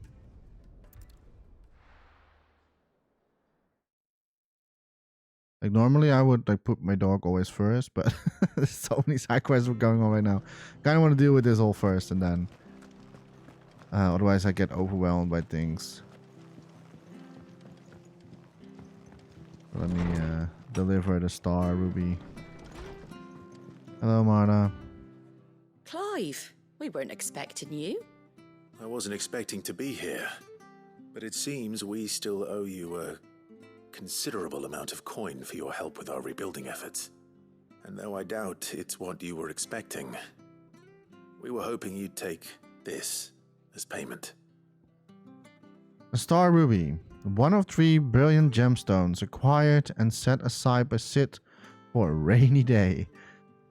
Like normally I would like put my dog always first, but there's so many side quests going on right now. Kind of want to deal with this all first and then otherwise I get overwhelmed by things. Let me deliver the star ruby. Hello, Marta. Clive, we weren't expecting you. I wasn't expecting to be here, but it seems we still owe you a considerable amount of coin for your help with our rebuilding efforts. And though I doubt it's what you were expecting, we were hoping you'd take this as payment. A star ruby, one of 3 brilliant gemstones acquired and set aside by Sid for a rainy day.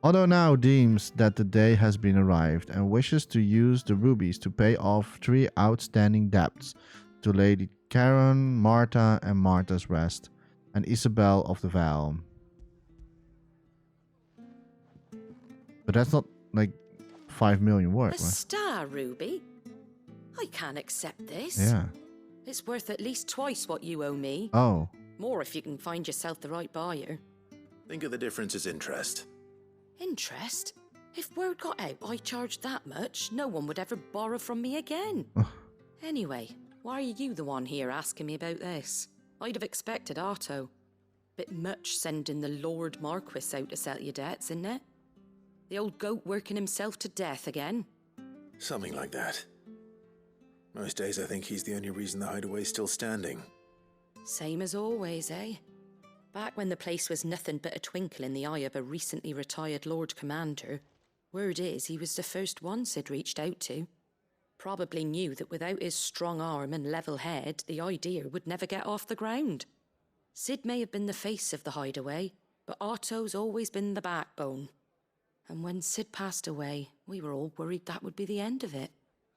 Otto now deems that the day has been arrived and wishes to use the rubies to pay off 3 outstanding debts to Lady Karen, Marta and Marta's Rest, and Isabel of the Val. But that's not like 5 million worth, A right? star ruby? I can't accept this. Yeah. It's worth at least twice what you owe me. Oh. More if you can find yourself the right buyer. Think of the difference as interest. Interest? If word got out I charged that much, no one would ever borrow from me again. Anyway, why are you the one here asking me about this? I'd have expected Otto. Bit much sending the Lord Marquis out to settle your debts, isn't it? The old goat working himself to death again. Something like that. Most days I think he's the only reason the hideaway's still standing. Same as always, eh? Back when the place was nothing but a twinkle in the eye of a recently retired Lord Commander, word is he was the first one Sid reached out to. Probably knew that without his strong arm and level head, the idea would never get off the ground. Sid may have been the face of the hideaway, but Otto's always been the backbone. And when Sid passed away, we were all worried that would be the end of it.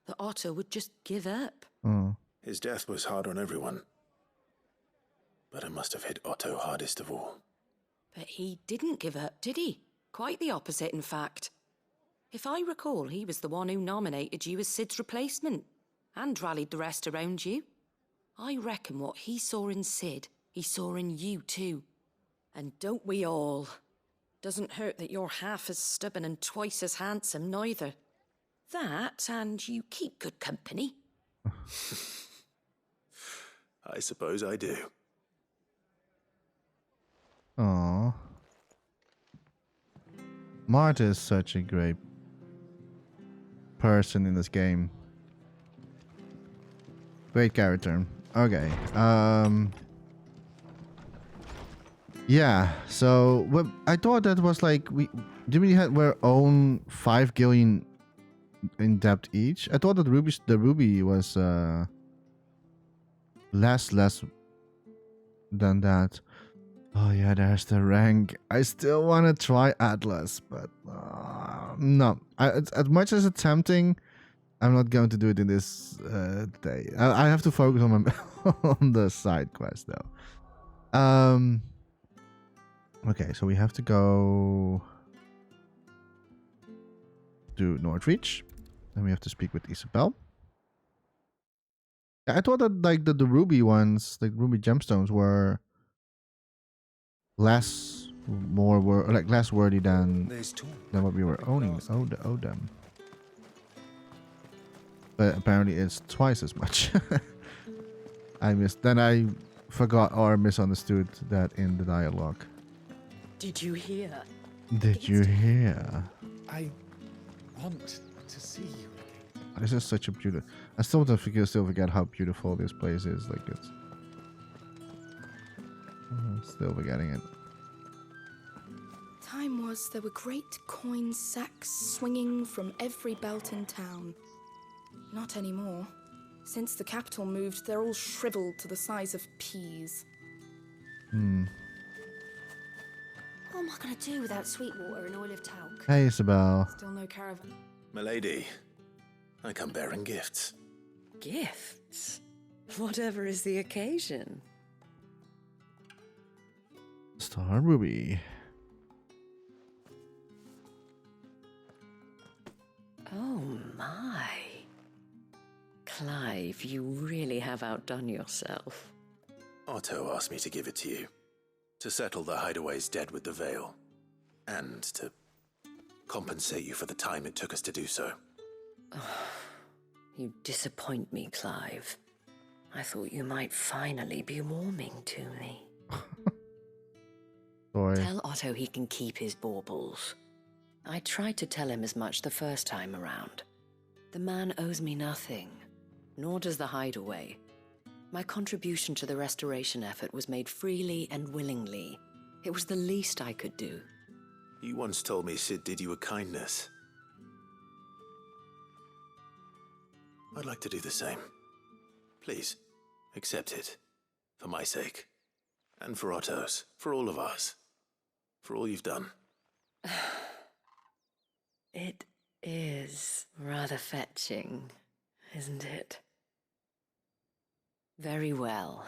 that Otto would just give up. Oh. His death was hard on everyone. But it must have hit Otto hardest of all. But he didn't give up, did he? Quite the opposite, in fact. If I recall, he was the one who nominated you as Sid's replacement, and rallied the rest around you. I reckon what he saw in Sid, he saw in you too. And don't we all? Doesn't hurt that you're half as stubborn and twice as handsome, neither. That, and you keep good company. I suppose I do. Aww. Marta is such a great person in this game. Great character. Okay. Yeah. So I thought that was like we had our own 5 gillion in depth each. I thought that the ruby was less than that. Oh yeah, there's the rank. I still want to try Atlas, but no. As much as it's tempting, I'm not going to do it in this day. I have to focus on my on the side quest though. Okay, so we have to go to Northreach, and we have to speak with Isabel. I thought that like the ruby ones, the ruby gemstones, were less worthy than what we were owning. Owe them. But apparently it's twice as much. I forgot or misunderstood that in the dialogue. Did you hear? Did you hear? I want to see you again. This is such a beautiful. I still forget how beautiful this place is. Like it's. I'm still forgetting it. Time was there were great coin sacks swinging from every belt in town. Not anymore. Since the capital moved, they're all shriveled to the size of peas. What am I going to do without Sweetwater and Olive Talc? Hey, Isabel. Still no caravan. Milady, I come bearing gifts. Gifts? Whatever is the occasion. Star Ruby. Oh my. Clive, you really have outdone yourself. Otto asked me to give it to you. To settle the Hideaway's debt with the Veil. And to compensate you for the time it took us to do so. You disappoint me, Clive. I thought you might finally be warming to me. Boy. Tell Otto he can keep his baubles. I tried to tell him as much the first time around. The man owes me nothing, nor does the Hideaway. My contribution to the restoration effort was made freely and willingly. It was the least I could do. You once told me Sid did you a kindness. I'd like to do the same. Please, accept it. For my sake. And for Otto's. For all of us. For all you've done. It is rather fetching, isn't it? Very well.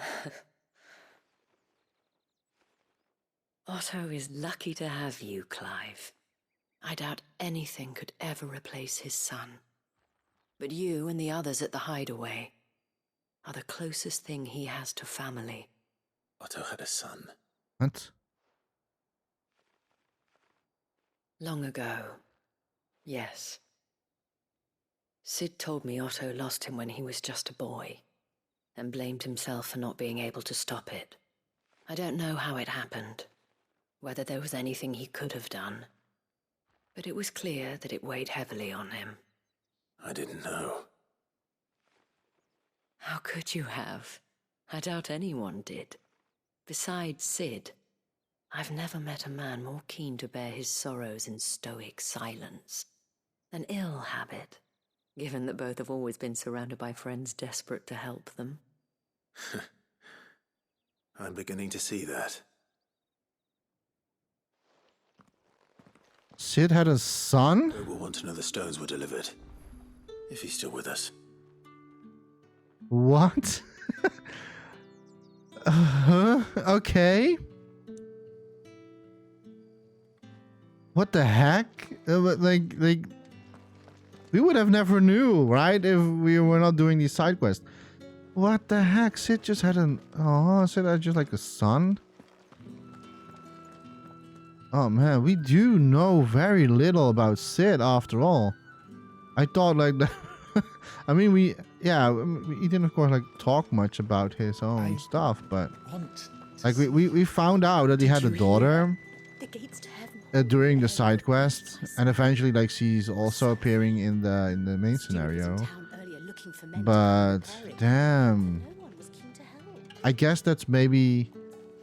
Otto is lucky to have you, Clive. I doubt anything could ever replace his son. But you and the others at the Hideaway are the closest thing he has to family. Otto had a son. What? Long ago, yes. Sid told me Otto lost him when he was just a boy, and blamed himself for not being able to stop it. I don't know how it happened, whether there was anything he could have done, but it was clear that it weighed heavily on him. I didn't know. How could you have? I doubt anyone did. Besides Sid, I've never met a man more keen to bear his sorrows in stoic silence. An ill habit, given that both have always been surrounded by friends desperate to help them. I'm beginning to see that. Sid had a son? They will want to know the stones were delivered. If he's still with us. What? Okay. What the heck? Like, we would have never knew, right? If we were not doing these side quests. What the heck? Sid just had Sid had just like a son? Oh man, we do know very little about Sid after all. I thought like that. I mean, he didn't of course like talk much about his own stuff, but like we found out that he had a daughter The gates to heaven. during the side quest, and eventually like she's also appearing in the main scenario. But damn, I guess that's maybe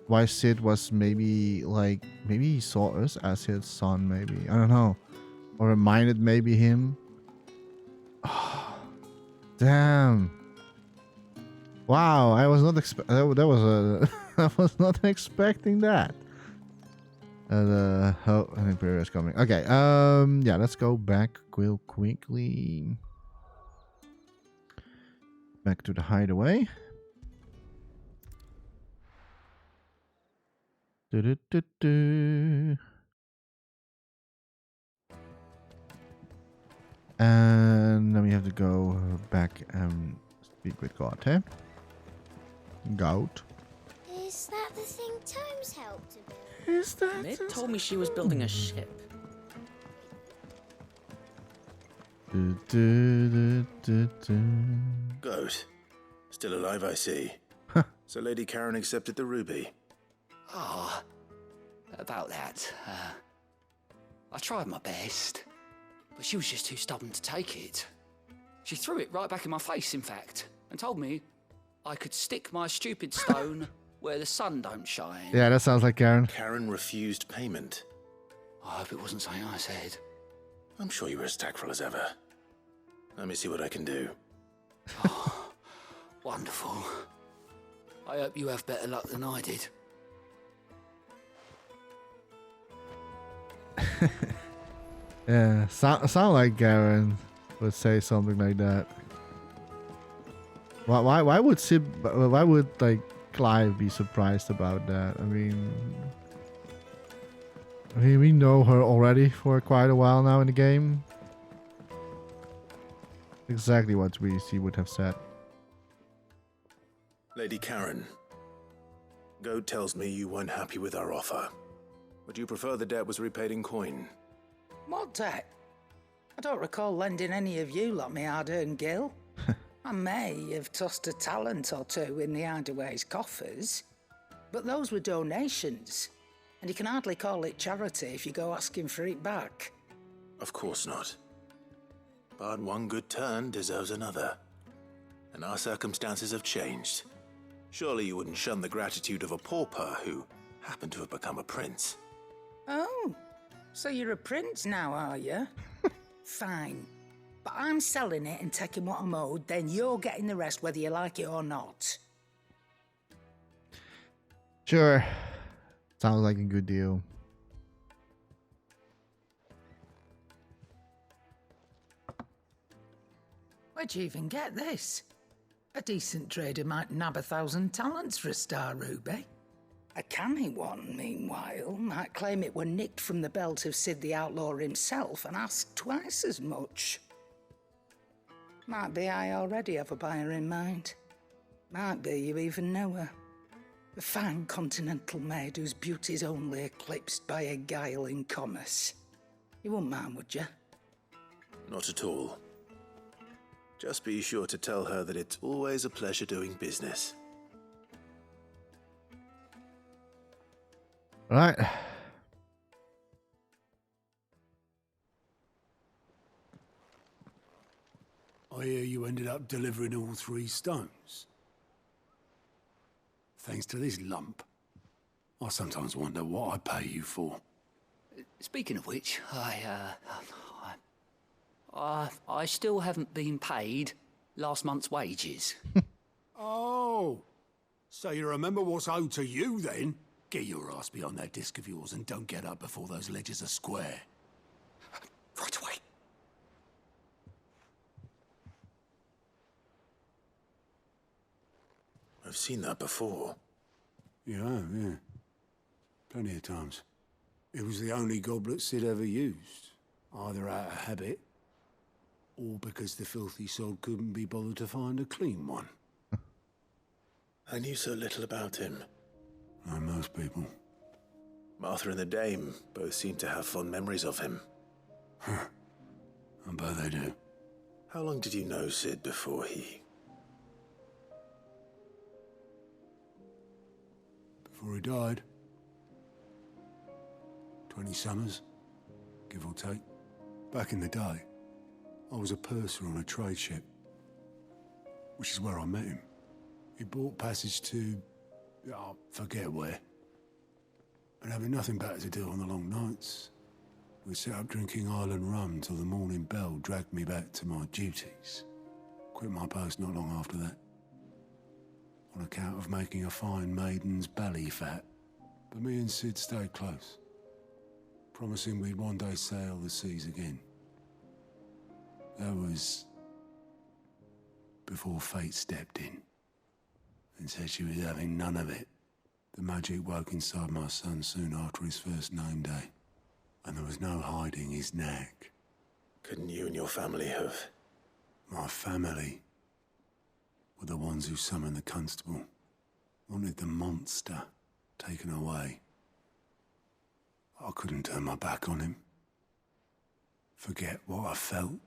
why Sid was maybe he saw us as his son, maybe, I don't know, or reminded maybe him. Damn. Wow, I was not I was not expecting that. An Imperial is coming. Okay, yeah, let's go back real quickly. Back to the hideaway. And then we have to go back and speak with God, eh? Goat. Is that the thing Tomes helped to build? Is that? Mid told me she was building a ship. Goat. Still alive, I see. So Lady Karen accepted the ruby. Ah, about that. I tried my best, but she was just too stubborn to take it. She threw it right back in my face, in fact, and told me I could stick my stupid stone where the sun don't shine. Yeah, that sounds like Karen. Karen refused payment. I hope it wasn't something I said. I'm sure you were as tactful as ever. Let me see what I can do. Oh, wonderful. I hope you have better luck than I did. Yeah, sound like Karen would say something like that. Why would like Clive be surprised about that? I mean, we know her already for quite a while now in the game. Exactly what she would have said. Lady Karen, Goat tells me you weren't happy with our offer. Would you prefer the debt was repaid in coin? What debt? I don't recall lending any of you lot me hard-earned gil. I may have tossed a talent or two in the Hideaway's coffers, but those were donations, and you can hardly call it charity if you go asking for it back. Of course not. But one good turn deserves another. And our circumstances have changed. Surely you wouldn't shun the gratitude of a pauper who happened to have become a prince. Oh, so you're a prince now, are you? Fine. But I'm selling it and taking what I'm owed, then you're getting the rest whether you like it or not. Sure. Sounds like a good deal. Where'd you even get this? A decent trader might nab 1,000 talents for a star ruby. A canny one, meanwhile, might claim it were nicked from the belt of Sid the Outlaw himself and ask twice as much. Might be I already have a buyer in mind. Might be you even know her. A fine continental maid whose beauty's only eclipsed by a guile in commerce. You wouldn't mind, would you? Not at all. Just be sure to tell her that it's always a pleasure doing business. Right. I hear you ended up delivering all 3 stones. Thanks to this lump. I sometimes wonder what I pay you for. Speaking of which, I still haven't been paid last month's wages. Oh, so you remember what's owed to you then? Get your ass behind that disc of yours and don't get up before those ledgers are square. Right away. I've seen that before. You have, yeah. Plenty of times. It was the only goblet Sid ever used, either out of habit, or because the filthy sod couldn't be bothered to find a clean one. I knew so little about him. Like most people. Martha and the Dame both seem to have fond memories of him. Huh. I bet they do. How long did you know Sid before he... Before he died? 20 summers, give or take. Back in the day, I was a purser on a trade ship, which is where I met him. He bought passage to... I forget where. And having nothing better to do on the long nights, we set up drinking island rum till the morning bell dragged me back to my duties. Quit my post not long after that, on account of making a fine maiden's belly fat. But me and Sid stayed close, promising we'd one day sail the seas again. That was before fate stepped in and said she was having none of it. The magic woke inside my son soon after his first name day, and there was no hiding his knack. Couldn't you and your family have... My family were the ones who summoned the constable, wanted the monster taken away. I couldn't turn my back on him, forget what I felt,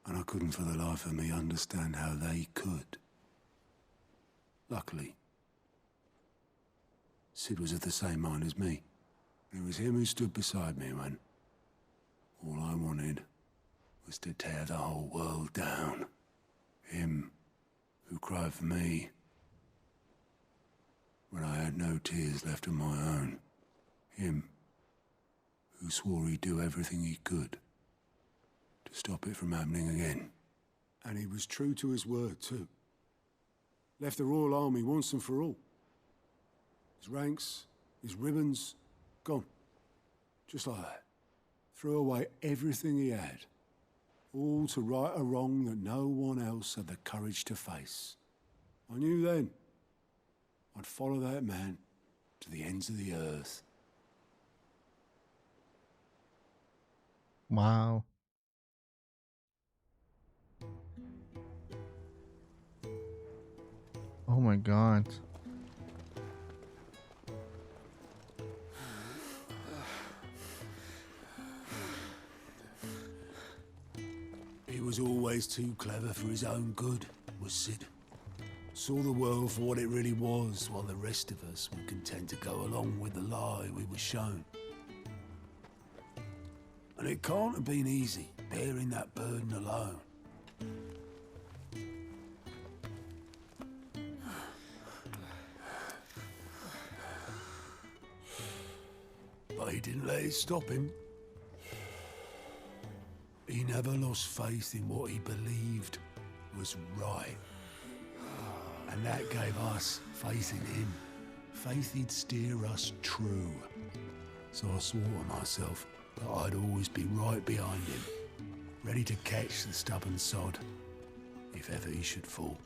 and I couldn't for the life of me understand how they could. Luckily, Sid was of the same mind as me. It was him who stood beside me when all I wanted was to tear the whole world down. Him who cried for me when I had no tears left of my own. Him who swore he'd do everything he could to stop it from happening again. And he was true to his word, too. Left the Royal Army once and for all. His ranks, his ribbons, gone. Just like that. Threw away everything he had. All to right a wrong that no one else had the courage to face. I knew then I'd follow that man to the ends of the earth. Wow. Oh my god. He was always too clever for his own good, was Sid. Saw the world for what it really was, while the rest of us were content to go along with the lie we were shown. And it can't have been easy, bearing that burden alone. But he didn't let it stop him. He never lost faith in what he believed was right. And that gave us faith in him. Faith he'd steer us true. So I swore to myself that I'd always be right behind him, ready to catch the stubborn sod, if ever he should fall.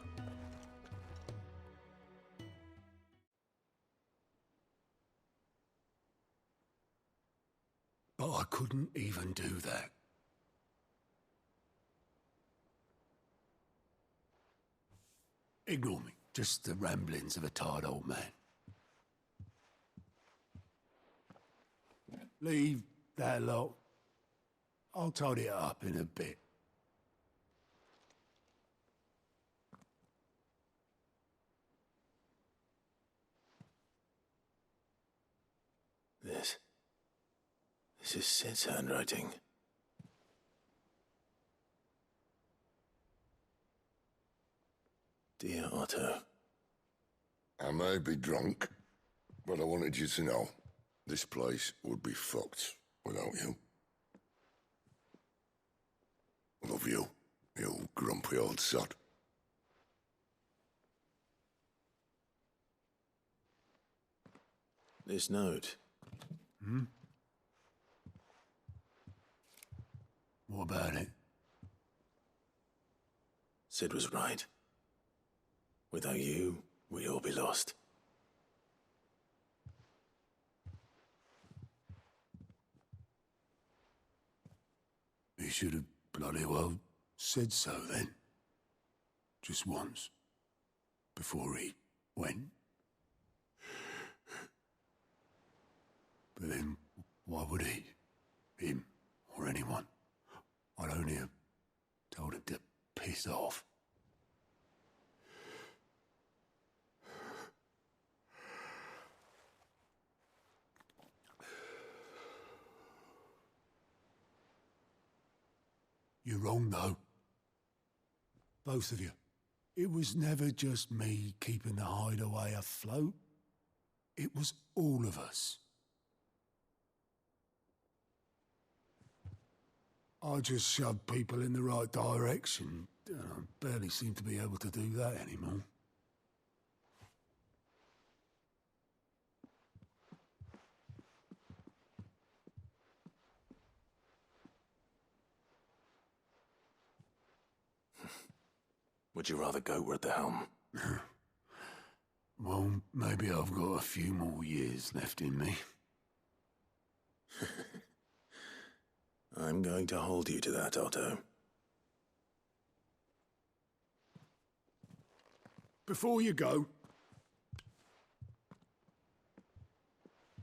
But I couldn't even do that. Ignore me, just the ramblings of a tired old man. Leave that lot. I'll tidy it up in a bit. This is Sid's handwriting. Dear Otto. I may be drunk, but I wanted you to know this place would be fucked without you. Love you, you grumpy old sod. This note. Hmm? What about it? Sid was right. Without you, we'd all be lost. He should have bloody well said so then. Just once. Before he went. But then, why would he? Him, or anyone? I'd only have told him to piss off. You're wrong, though. Both of you. It was never just me keeping the hideaway afloat. It was all of us. I just shoved people in the right direction. I barely seem to be able to do that anymore. Would you rather go at the helm? Well, maybe I've got a few more years left in me. I'm going to hold you to that, Otto. Before you go,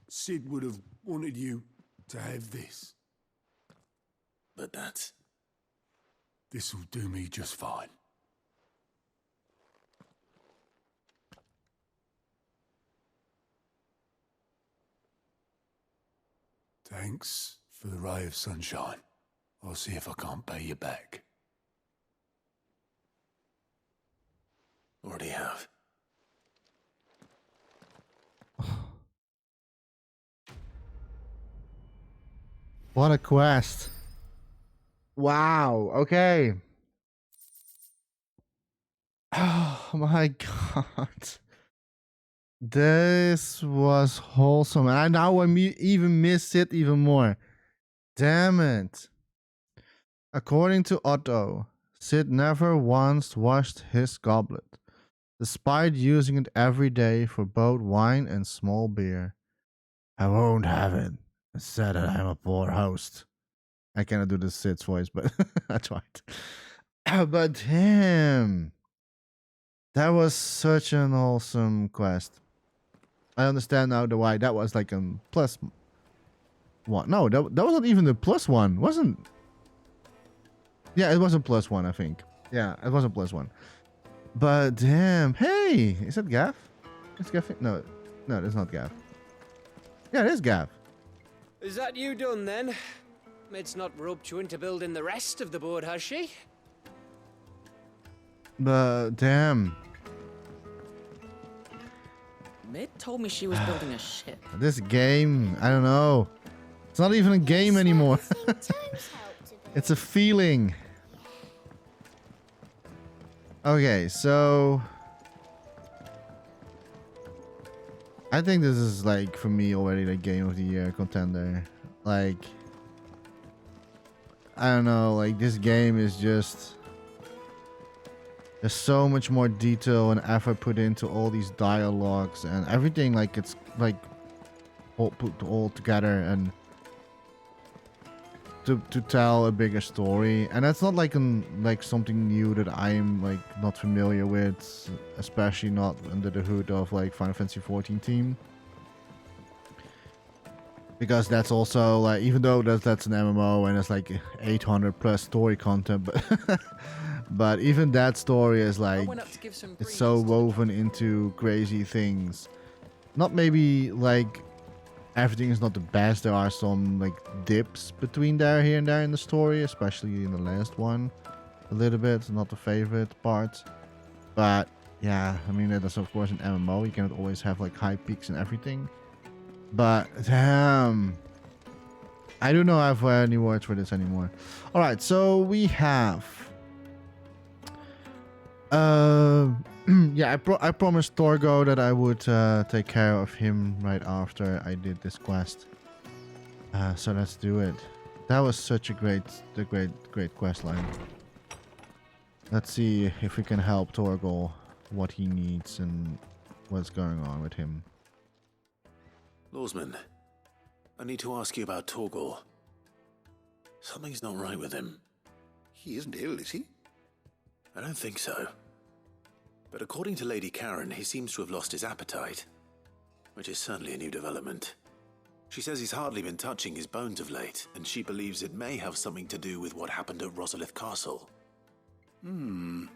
Sid would have wanted you to have this. But that's... This'll do me just fine. Thanks for the ray of sunshine. I'll see if I can't pay you back. Already have. What a quest. Wow. Okay. Oh my god. This was wholesome. And now I even miss it even more. Damn it. According to Otto, Sid never once washed his goblet, despite using it every day for both wine and small beer. I won't have it. I said that I'm a poor host. I cannot do the Sid's voice, but I tried. But damn. That was such an awesome quest. I understand now the why that was like a plus one. No, that wasn't even the plus one, wasn't? Yeah, it was a plus one, I think. Yeah, it was a plus one. But damn, hey, is that Gav? Is Gav? No, that's not Gav. Yeah, it is Gav. Is that you done then? Mid's not roped you into building the rest of the board, has she? But damn. Mid told me she was building a ship. This game, I don't know. It's not even a game anymore. It's a feeling. Okay, so I think this is like for me already the game of the year contender. Like I don't know, like this game is just there's so much more detail and effort put into all these dialogues and everything, like it's like all put all together and to tell a bigger story. And that's not like something new that I'm like not familiar with, especially not under the hood of like Final Fantasy 14 team. Because that's also like, even though that's an MMO and it's like 800 plus story content, but but even that story is like it's so woven into crazy things. Not maybe like everything is not the best. There are some like dips between here and there in the story, especially in the last one. A little bit, not the favorite part. But yeah, I mean that is of course an MMO. You cannot always have like high peaks and everything. But damn, I don't know if I have any words for this anymore. All right, so we have yeah, I promised Torgo that I would take care of him right after I did this quest. So let's do it. That was such a great quest line. Let's see if we can help Torgo what he needs and what's going on with him. Lawsman, I need to ask you about Torgal. Something's not right with him. He isn't ill, is he? I don't think so. But according to Lady Karen, he seems to have lost his appetite, which is certainly a new development. She says he's hardly been touching his bones of late, and she believes it may have something to do with what happened at Rosalith Castle. I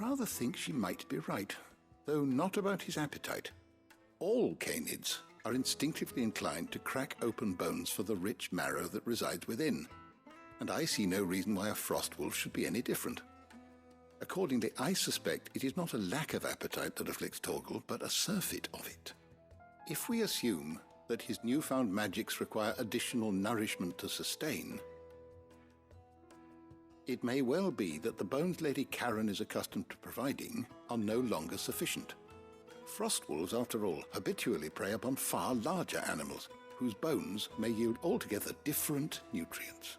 rather think she might be right, though not about his appetite. All canids are instinctively inclined to crack open bones for the rich marrow that resides within, and I see no reason why a frostwolf should be any different. Accordingly, I suspect it is not a lack of appetite that afflicts Torgal, but a surfeit of it. If we assume that his newfound magics require additional nourishment to sustain, it may well be that the bones Lady Karen is accustomed to providing are no longer sufficient. Frostwolves, after all, habitually prey upon far larger animals, whose bones may yield altogether different nutrients.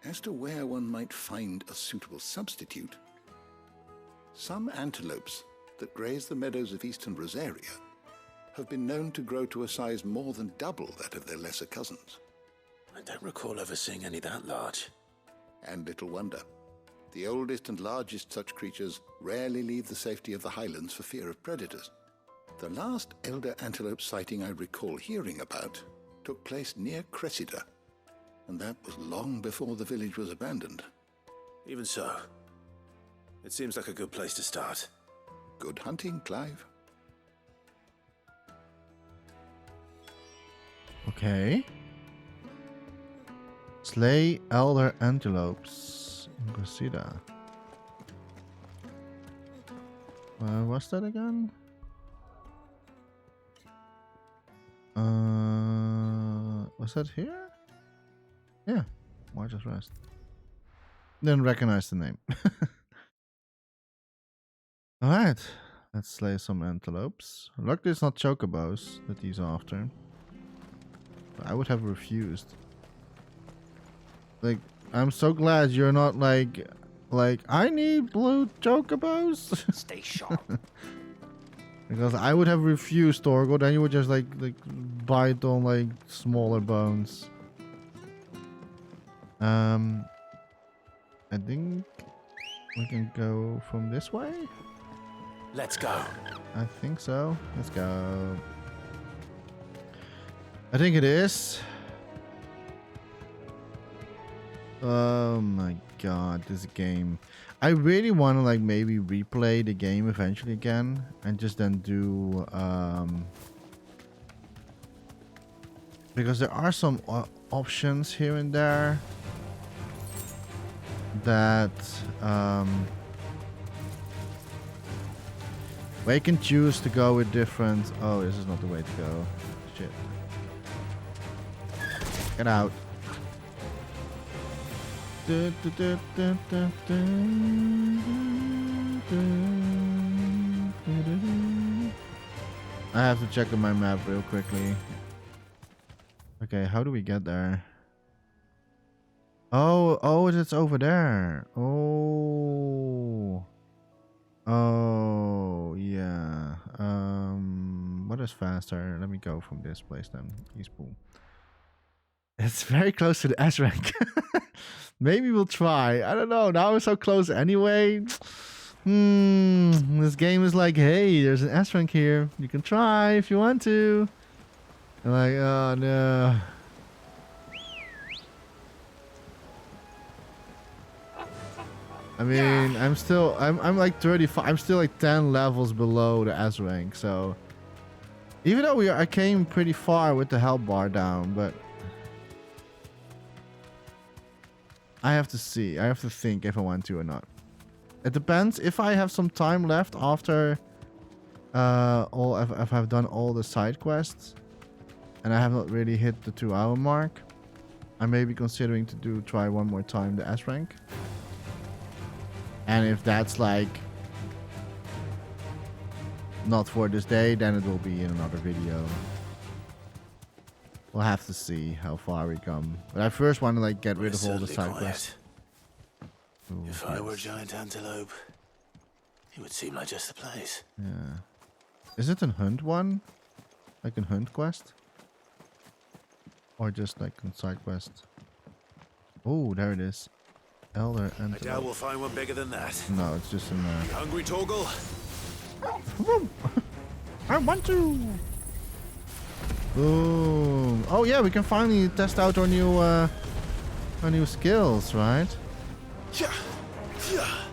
As to where one might find a suitable substitute, some antelopes that graze the meadows of eastern Rosaria have been known to grow to a size more than double that of their lesser cousins. I don't recall ever seeing any that large. And little wonder. The oldest and largest such creatures rarely leave the safety of the highlands for fear of predators. The last elder antelope sighting I recall hearing about took place near Cressida, and that was long before the village was abandoned. Even so, it seems like a good place to start. Good hunting, Clive. Okay. Slay elder antelopes in Cressida. What's that again? Was that here? Yeah. March's Rest. Didn't recognize the name. Alright. Let's slay some antelopes. Luckily it's not chocobos that he's after. I would have refused. Like, I'm so glad you're not like I need blue chocobos. Stay sharp. Because I would have refused Torgal, then you would just like bite on like smaller bones. I think we can go from this way. Let's go. I think so. Let's go. I think it is. Oh my god, this game. I really want to like maybe replay the game eventually again and just then do because there are some options here and there that we can choose to go with different. Oh, this is not the way to go. Shit. Get out. I have to check on my map real quickly. Okay, how do we get there? Oh, it's over there. Oh, yeah. What is faster? Let me go from this place then. East Pool. It's very close to the S rank. Maybe we'll try. I don't know. Now we're so close anyway. This game is like, hey, there's an S rank here. You can try if you want to. I'm like, oh no. I mean, I'm like 35. I'm still like 10 levels below the S rank. So even though I came pretty far with the health bar down, but I have to see. I have to think if I want to or not. It depends. If I have some time left after if I've done all the side quests and I have not really hit the 2-hour mark, I may be considering to try one more time the S rank. And if that's like not for this day, then it will be in another video. We'll have to see how far we come. But I first want to like get rid of all the side quests. If I were a giant antelope, It would seem like just the place. Yeah. Is it a hunt one? Like a hunt quest? Or just like a side quest? Oh, there it is. Elder and. I doubt we'll find one bigger than that. No, it's just in there. You hungry, Torgal? I want to. Boom. Oh yeah, we can finally test out our new skills, right? Yeah. Yeah.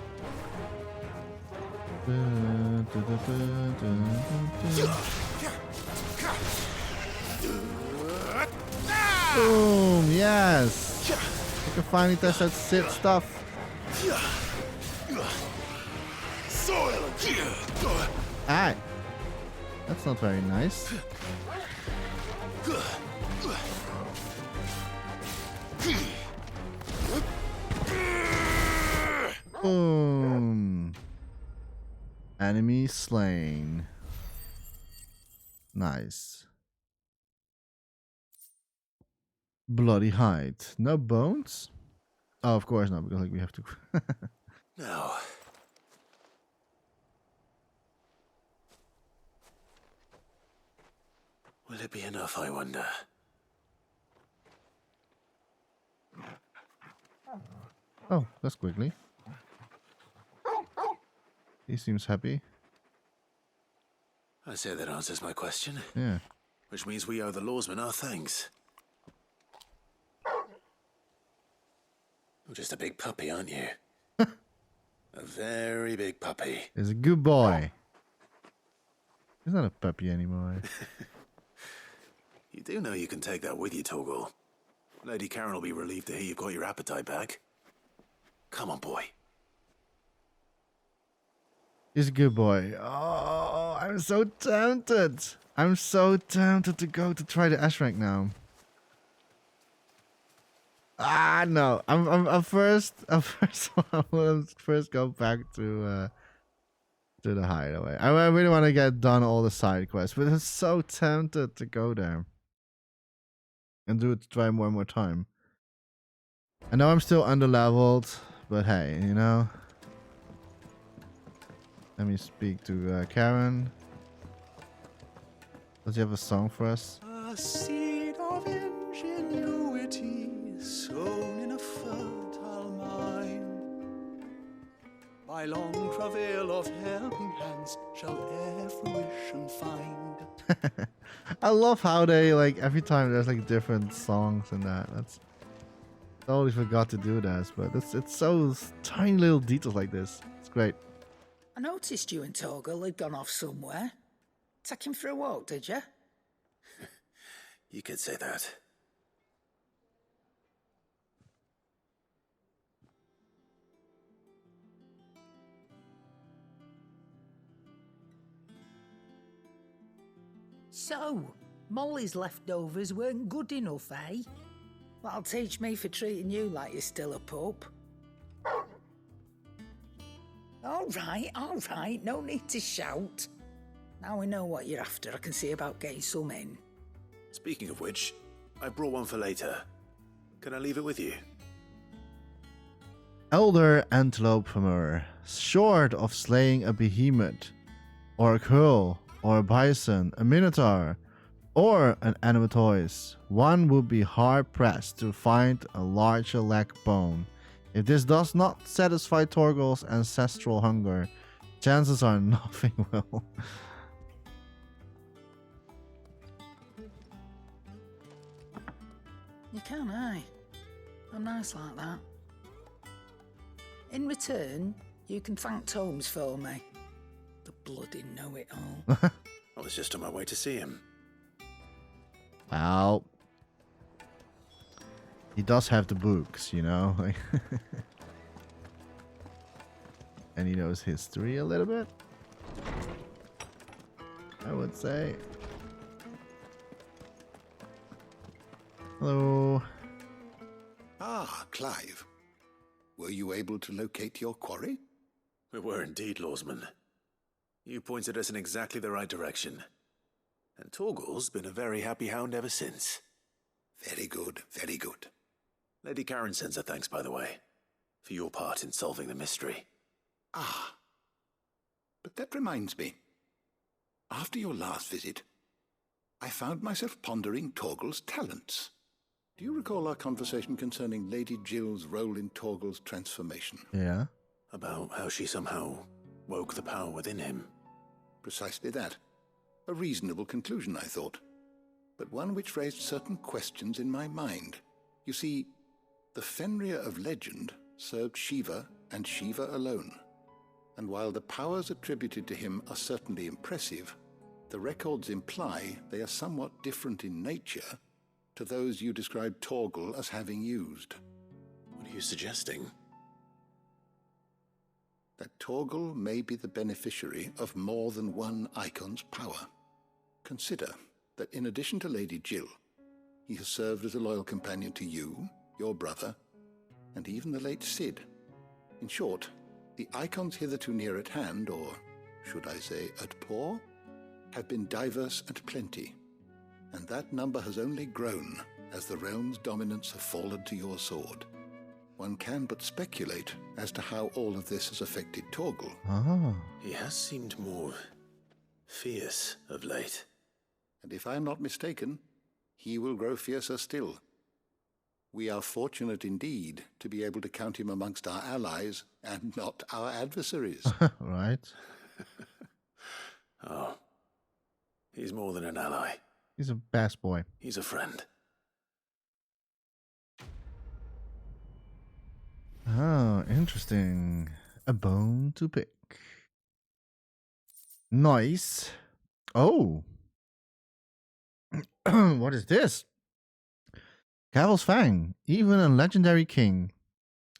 Boom! Yes. We can finally test out Sid stuff. Ah, that's not very nice. Boom. Enemy slain. Nice. Bloody hide. No bones? Oh, of course not, because like we have to. No. Will it be enough, I wonder? Oh, that's quickly. He seems happy. I say that answers my question. Yeah. Which means we owe the lawsman our thanks. You're just a big puppy, aren't you? A very big puppy. He's a good boy. He's not a puppy anymore. You do know you can take that with you, Torgal. Lady Karen will be relieved to hear you've got your appetite back. Come on, boy. He's a good boy. Oh, I'm so tempted. I'm so tempted to go to try the S rank now. Ah, no. I'm first I will first go back to the hideaway. I really want to get done all the side quests, but I'm so tempted to go there and do it to try more and more time. I know I'm still underleveled, but hey, you know. Let me speak to Karen. Does he have a song for us? A seed of ingenuity sown in a fertile mind. By long travail of helping hands shall e'er fruition find. I love how they like every time there's like different songs and that. That's totally forgot to do that, but it's so tiny little details like this. It's great. I noticed you and Torgal had gone off somewhere. Take him for a walk, did you? You could say that. So, Molly's leftovers weren't good enough, eh? That'll teach me for treating you like you're still a pup. All right, no need to shout. Now we know what you're after, I can see about getting some in. Speaking of which, I brought one for later. Can I leave it with you? Elder Antelope Farmer, short of slaying a behemoth, or a curl, or a bison, a minotaur, or an animatoise, one would be hard-pressed to find a larger leg bone. If this does not satisfy Torgal's ancestral hunger, chances are nothing will. You can, eh? I'm nice like that. In return, you can thank Tomes for me. The bloody know-it-all. I was just on my way to see him. Well, he does have the books, you know? And he knows history a little bit, I would say. Hello. Ah, Clive. Were you able to locate your quarry? We were indeed, Lawsman. You pointed us in exactly the right direction. And Torgal's been a very happy hound ever since. Very good, very good. Lady Karen sends her thanks, by the way, for your part in solving the mystery. Ah. But that reminds me. After your last visit, I found myself pondering Torgal's talents. Do you recall our conversation concerning Lady Jill's role in Torgal's transformation? Yeah. About how she somehow woke the power within him. Precisely that. A reasonable conclusion, I thought. But one which raised certain questions in my mind. You see, the Fenrir of legend served Shiva and Shiva alone. And while the powers attributed to him are certainly impressive, the records imply they are somewhat different in nature to those you described Torgal as having used. What are you suggesting? That Torgal may be the beneficiary of more than one icon's power. Consider that in addition to Lady Jill, he has served as a loyal companion to you, your brother, and even the late Cid. In short, the icons hitherto near at hand, or should I say at paw, have been diverse and plenty, and that number has only grown as the realm's dominance have fallen to your sword. One can but speculate as to how all of this has affected Torgal. Oh. He has seemed more fierce of late. And if I am not mistaken, he will grow fiercer still. We are fortunate indeed to be able to count him amongst our allies and not our adversaries. Right. Oh. He's more than an ally. He's a best boy. He's a friend. Oh, interesting. A bone to pick. Nice. Oh. What is this? Cavil's Fang, even a legendary king,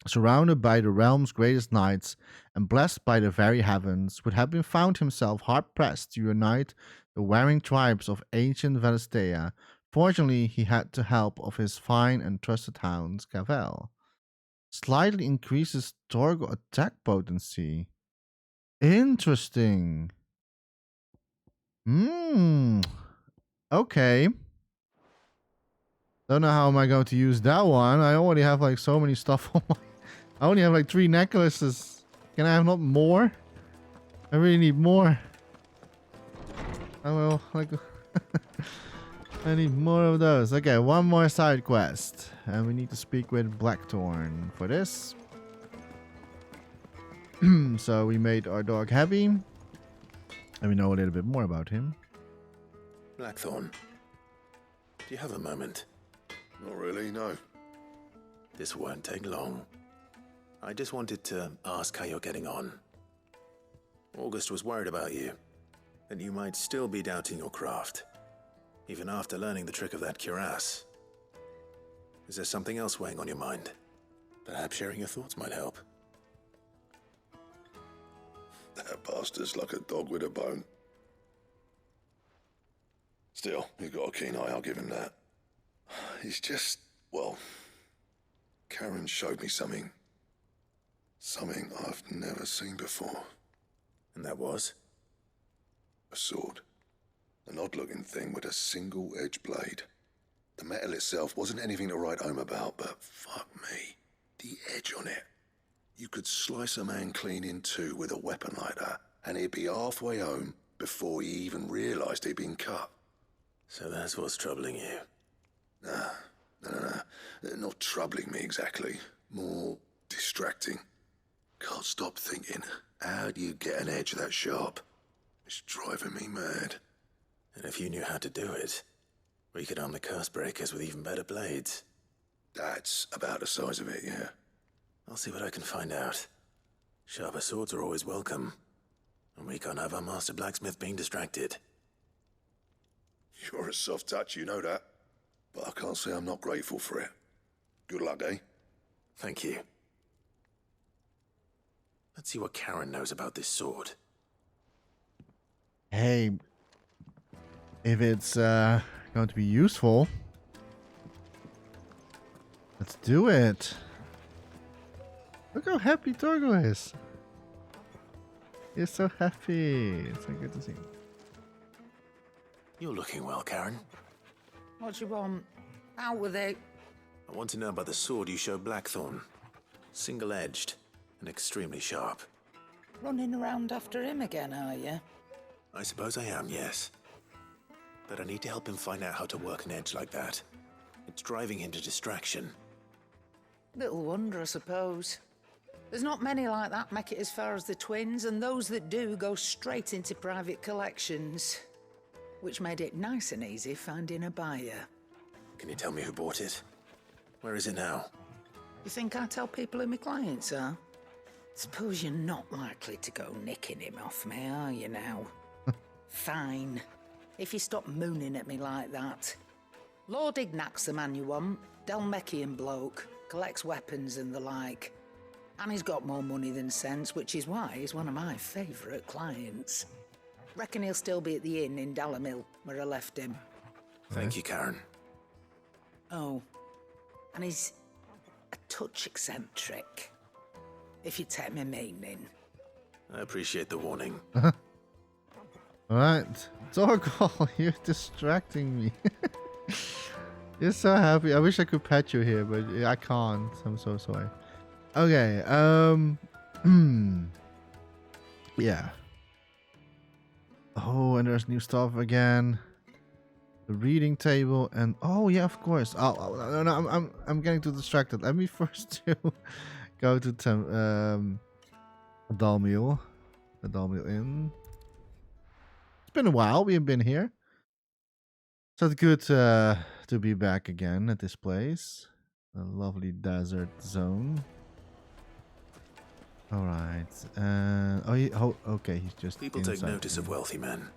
surrounded by the realm's greatest knights and blessed by the very heavens, would have been found himself hard-pressed to unite the warring tribes of ancient Valistea. Fortunately, he had the help of his fine and trusted hound, Cavell. Slightly increases Torgal attack potency. Interesting. Okay. Don't know how am I going to use that one. I already have like so many stuff on my... I only have like 3 necklaces. Can I have not more? I really need more. I will like... I need more of those. Okay, one more side quest. And we need to speak with Blackthorn for this. So we made our dog happy. And we know a little bit more about him. Blackthorn, do you have a moment? Not really, no. This won't take long. I just wanted to ask how you're getting on. August was worried about you, that you might still be doubting your craft, even after learning the trick of that cuirass. Is there something else weighing on your mind? Perhaps sharing your thoughts might help. That bastard's like a dog with a bone. Still, you've got a keen eye, I'll give him that. He's just, well, Karen showed me something. Something I've never seen before. And that was? A sword. An odd-looking thing with a single-edged blade. The metal itself wasn't anything to write home about, but fuck me, the edge on it. You could slice a man clean in two with a weapon like that, and he'd be halfway home before he even realised he'd been cut. So that's what's troubling you? Nah. Not troubling me exactly. More distracting. Can't stop thinking, how do you get an edge that sharp? It's driving me mad. And if you knew how to do it, we could arm the curse breakers with even better blades. That's about the size of it, yeah. I'll see what I can find out. Sharper swords are always welcome. And we can't have our master blacksmith being distracted. You're a soft touch, you know that. But I can't say I'm not grateful for it. Good luck, eh? Thank you. Let's see what Karen knows about this sword. Hey, if it's going to be useful, let's do it. Look how happy Torgal is. He's so happy. It's so good to see him. You're looking well, Karen. What you want? Out with it. I want to know about the sword you showed Blackthorn. Single-edged and extremely sharp. Running around after him again, are you? I suppose I am, yes. But I need to help him find out how to work an edge like that. It's driving him to distraction. Little wonder, I suppose. There's not many like that make it as far as the twins, and those that do go straight into private collections. Which made it nice and easy finding a buyer. Can you tell me who bought it? Where is it now? You think I tell people who my clients are? Suppose you're not likely to go nicking him off me, are you now? Fine. If you stop mooning at me like that. Lord Ignac's the man you want. Dalmekian bloke. Collects weapons and the like. And he's got more money than sense, which is why he's one of my favourite clients. Reckon he'll still be at the inn in Dalamil, where I left him. Thank you, Karen. Oh, and he's a touch eccentric, if you take my meaning. I appreciate the warning. Alright. Torgal, you're distracting me. You're so happy. I wish I could pet you here, but I can't. I'm so sorry. Okay, yeah. Oh, and there's new stuff again. The reading table and oh yeah, of course. Oh, no, I'm getting too distracted. Let me first go to Dalmil, the Dalmil Inn. It's been a while. We have been here, so it's good to be back again at this place. A lovely desert zone. All right. Okay. He's just People take inside notice of wealthy men.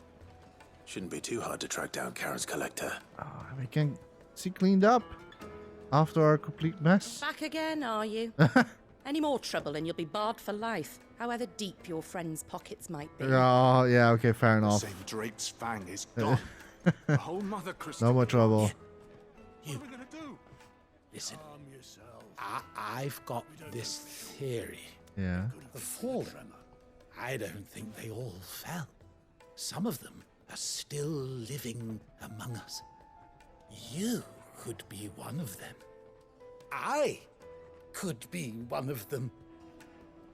Shouldn't be too hard to track down Karen's collector. We can see cleaned up after our complete mess. Back again, are you? Any more trouble and you'll be barred for life, however deep your friend's pockets might be. Oh, yeah, okay, fair enough. St. Drake's fang is gone. The whole Mother Christian. No more trouble. What are we gonna do? Listen, I've got this theory. Yeah. The fallen, I don't think they all fell. Some of them are still living among us. You could be one of them. I could be one of them.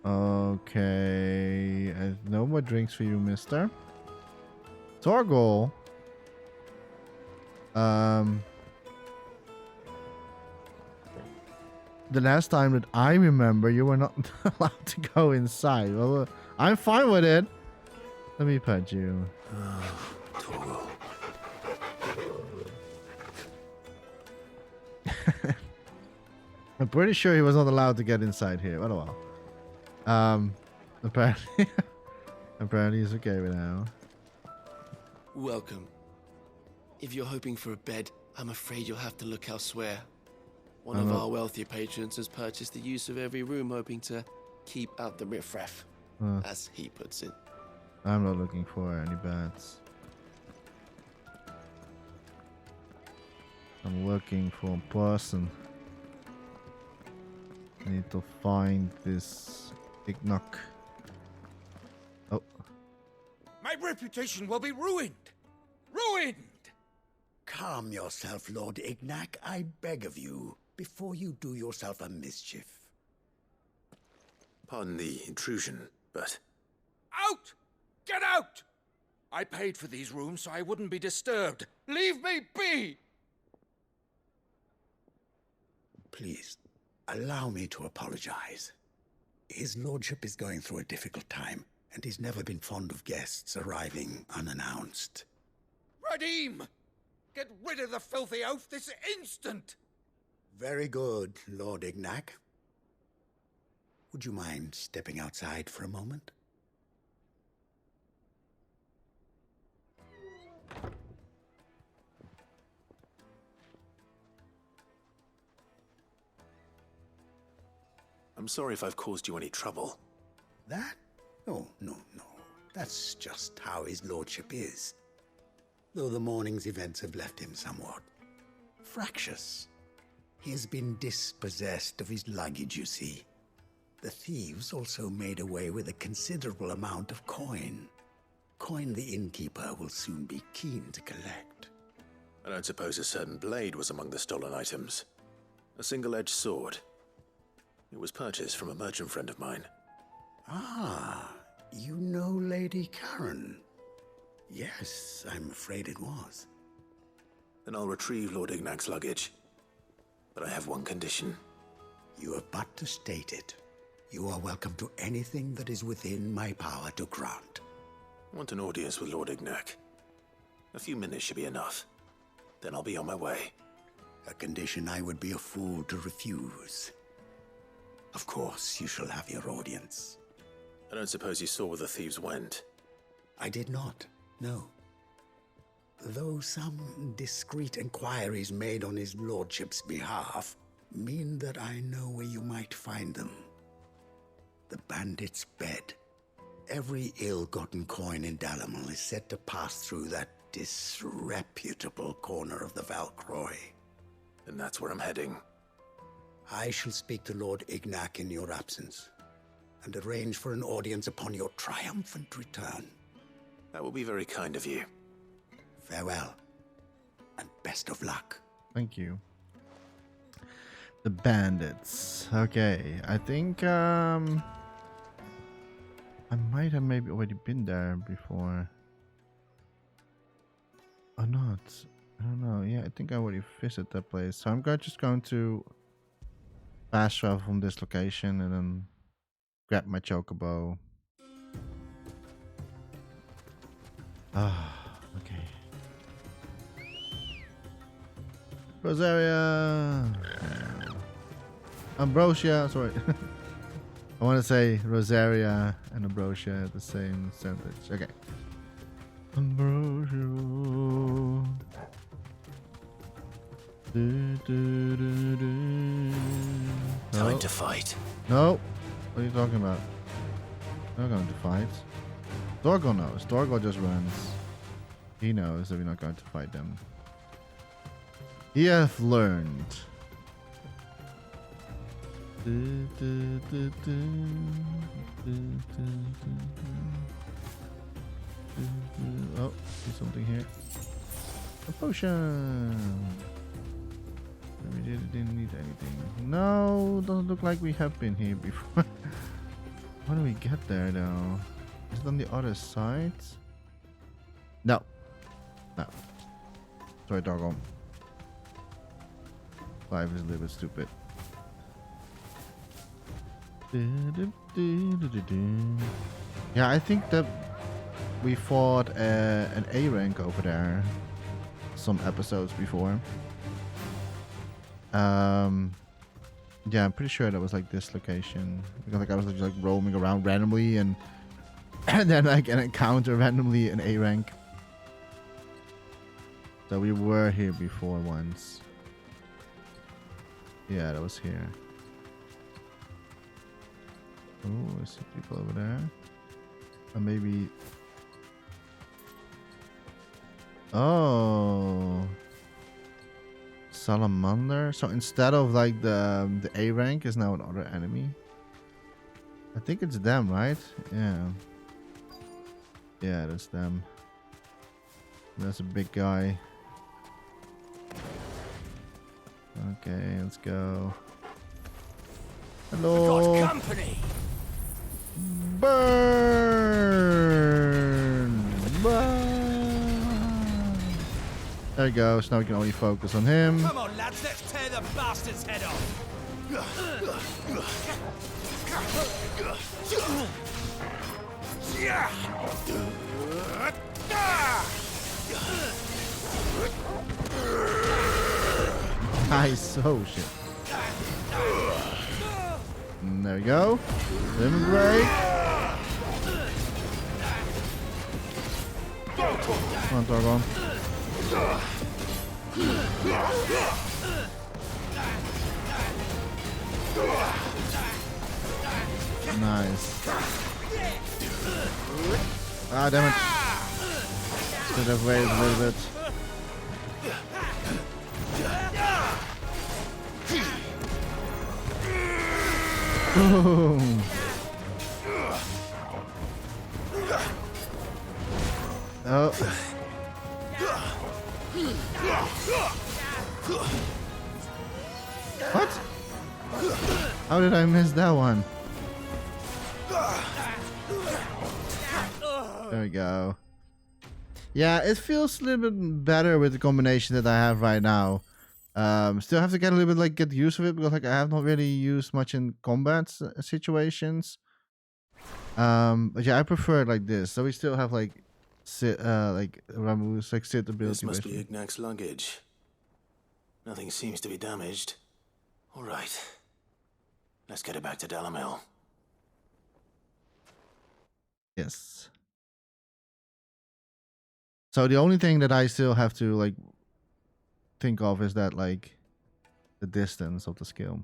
Okay. No more drinks for you, mister. Torgal. The last time that I remember, you were not allowed to go inside. Well, I'm fine with it. Let me pet you. Torgal. I'm pretty sure he was not allowed to get inside here. But oh well. Apparently he's okay with now. Welcome. If you're hoping for a bed, I'm afraid you'll have to look elsewhere. One of our wealthier patrons has purchased the use of every room, hoping to keep out the riffraff, as he puts it. I'm not looking for any beds. I'm looking for a person. I need to find this Ignac. Oh. My reputation will be ruined! Ruined! Calm yourself, Lord Ignac, I beg of you, before you do yourself a mischief. Pardon the intrusion, but... Out! Get out! I paid for these rooms so I wouldn't be disturbed. Leave me be! Please, allow me to apologize. His lordship is going through a difficult time, and he's never been fond of guests arriving unannounced. Radim! Get rid of the filthy oaf this instant! Very good, Lord Ignac. Would you mind stepping outside for a moment? I'm sorry if I've caused you any trouble. That? Oh, no. That's just how his lordship is. Though the morning's events have left him somewhat fractious. He has been dispossessed of his luggage, you see. The thieves also made away with a considerable amount of coin. Coin the innkeeper will soon be keen to collect. I don't suppose a certain blade was among the stolen items. A single-edged sword. It was purchased from a merchant friend of mine. Ah, You know Lady Karen? Yes, I'm afraid it was. Then I'll retrieve Lord Ignac's luggage. But I have one condition. You have but to state it. You are welcome to anything that is within my power to grant. I want an audience with Lord Ignac. A few minutes should be enough. Then I'll be on my way. A condition I would be a fool to refuse. Of course, you shall have your audience. I don't suppose you saw where the thieves went? I did not, no. Though some discreet inquiries made on his lordship's behalf mean that I know where you might find them. The bandit's bed. Every ill-gotten coin in Dalamal is said to pass through that disreputable corner of the Valcroy. And that's where I'm heading. I shall speak to Lord Ignac in your absence, and arrange for an audience upon your triumphant return. That will be very kind of you. Farewell, and best of luck. Thank you. The bandits. Okay, I think I might have maybe already been there before. Or not. I don't know. Yeah, I think I already visited that place. So I'm just going to fast travel from this location and then grab my chocobo. Ah, okay. Rosaria. Ambrosia. Sorry. I want to say Rosaria and Ambrosia at the same sentence. Okay. Ambrosia. Time to fight. No. What are you talking about? We're not going to fight. Dorgo knows. Dorgo just runs. He knows that we're not going to fight them. He has learned. Oh, see something here. A potion. We didn't need anything. No, doesn't look like we have been here before. How do we get there though? Is it on the other side? No. No. Sorry, doggo. Clive is a little bit stupid. Yeah, I think that we fought an A rank over there some episodes before. Yeah, I'm pretty sure that was like this location. Because like I was just like roaming around randomly and then like an encounter randomly an A rank. So we were here before once. Yeah, that was here. Oh, I see people over there. Or maybe. Oh. Salamander. So instead of like the A rank is now another enemy. I think it's them, right? Yeah. Yeah, that's them. That's a big guy. Okay, let's go. Hello. Got company. Burn. Burn. There you go. So now we can only focus on him. Come on, lads, let's tear the bastard's head off. Nice. Oh shit. And there we go. Limit break. Come on, Targon. Nice. Ah, damn it. Should have waited a little bit. Boom. Oh. What? How did I miss that one? There we go. Yeah, it feels a little bit better with the combination that I have right now. Still have to get a little bit like get used to it because like I have not really used much in combat situations. But yeah, I prefer it like this. So we still have like sit like Ramu's like sit ability. This must be basically. Ignac's luggage. Nothing seems to be damaged. All right. Let's get it back to Dalamil. Yes. So the only thing that I still have to like think of is that like the distance of the skill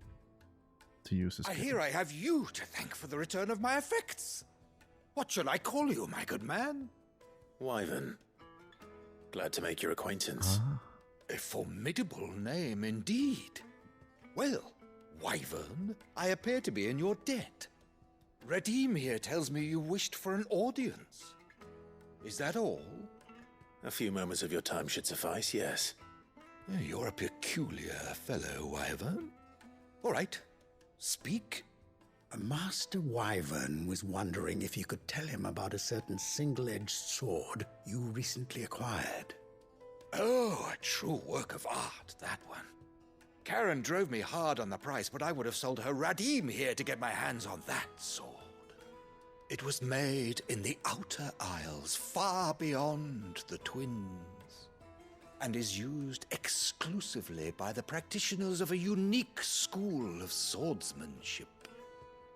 to use this. I hear I have you to thank for the return of my effects. What shall I call you, my good man? Wyvern. Glad to make your acquaintance. A formidable name indeed. Well, Wyvern, I appear to be in your debt. Redeem here tells me you wished for an audience. Is that all? A few moments of your time should suffice, yes. You're a peculiar fellow, Wyvern. All right, speak. Master Wyvern was wondering if you could tell him about a certain single-edged sword you recently acquired. Oh, a true work of art, that one. Karen drove me hard on the price, but I would have sold her Radim here to get my hands on that sword. It was made in the Outer Isles, far beyond the Twins, and is used exclusively by the practitioners of a unique school of swordsmanship.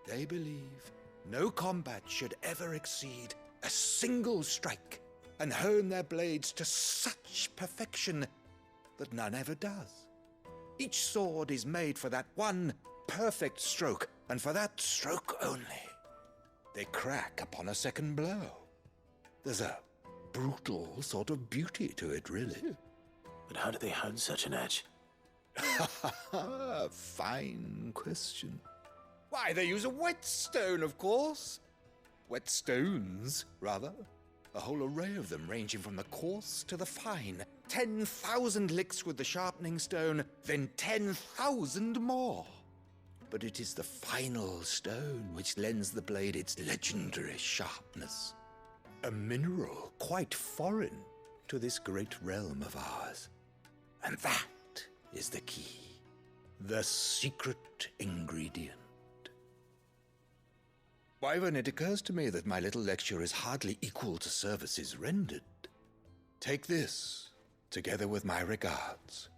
They believe no combat should ever exceed a single strike and hone their blades to such perfection that none ever does. Each sword is made for that one perfect stroke, and for that stroke only. They crack upon a second blow. There's a brutal sort of beauty to it, really. But how do they hone such an edge? Fine question. Why, they use a whetstone, of course. Whetstones, rather. A whole array of them, ranging from the coarse to the fine. 10,000 licks with the sharpening stone, then 10,000 more. But it is the final stone which lends the blade its legendary sharpness. A mineral quite foreign to this great realm of ours. And that is the key. The secret ingredient. Wyvern, it occurs to me that my little lecture is hardly equal to services rendered. Take this, together with my regards.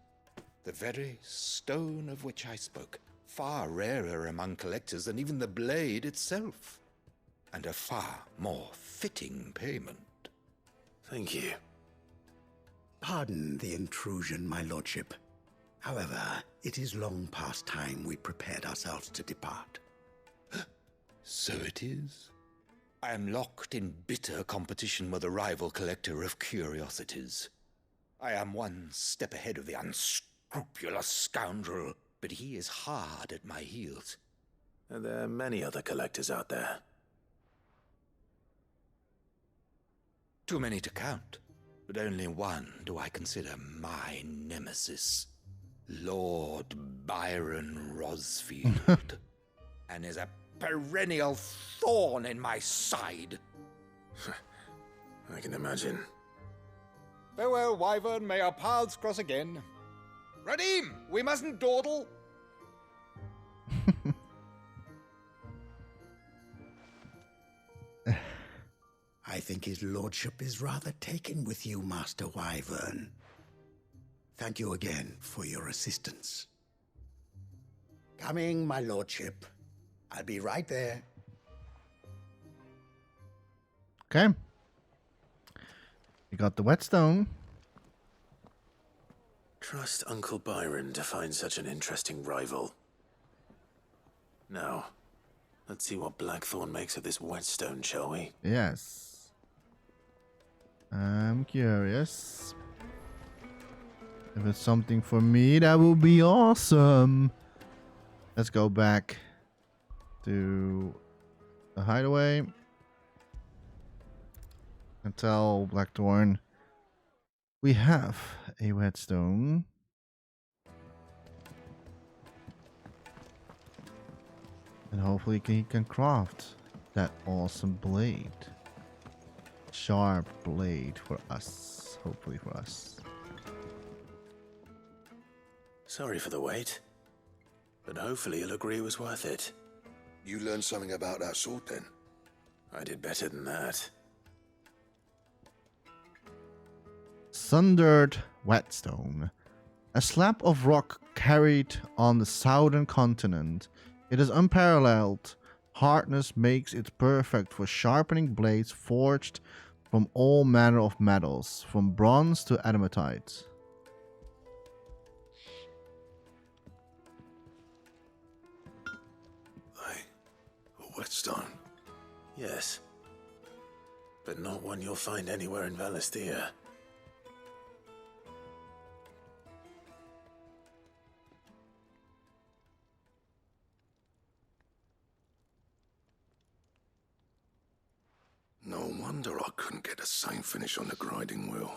The very stone of which I spoke, far rarer among collectors than even the blade itself, and a far more fitting payment. Thank you. Pardon the intrusion, my lordship. However, it is long past time we prepared ourselves to depart. So it is. I am locked in bitter competition with a rival collector of curiosities. I am one step ahead of the unscrupulous scoundrel, but he is hard at my heels. Are there many other collectors out there? Too many to count, but only one do I consider my nemesis. Lord Byron Rosfield. And is a perennial thorn in my side. I can imagine. Farewell, Wyvern. May our paths cross again. Radim, we mustn't dawdle. I think his lordship is rather taken with you, Master Wyvern. Thank you again for your assistance. Coming, my lordship. I'll be right there. Okay. We got the whetstone. Trust Uncle Byron to find such an interesting rival. Now, let's see what Blackthorn makes of this whetstone, shall we? Yes. I'm curious. If it's something for me, that will be awesome. Let's go back to the hideaway and tell Blackthorn we have a whetstone. And hopefully he can craft that awesome blade. sharp blade for us. Hopefully for us. Sorry for the wait, but hopefully you'll agree it was worth it. You learned something about that sword then? I did better than that. Sundered whetstone. A slab of rock carried on the southern continent. It is unparalleled. Hardness makes it perfect for sharpening blades forged from all manner of metals, from bronze to adamantite. A whetstone? Yes. But not one you'll find anywhere in Valisthea. No wonder I couldn't get the same finish on the grinding wheel.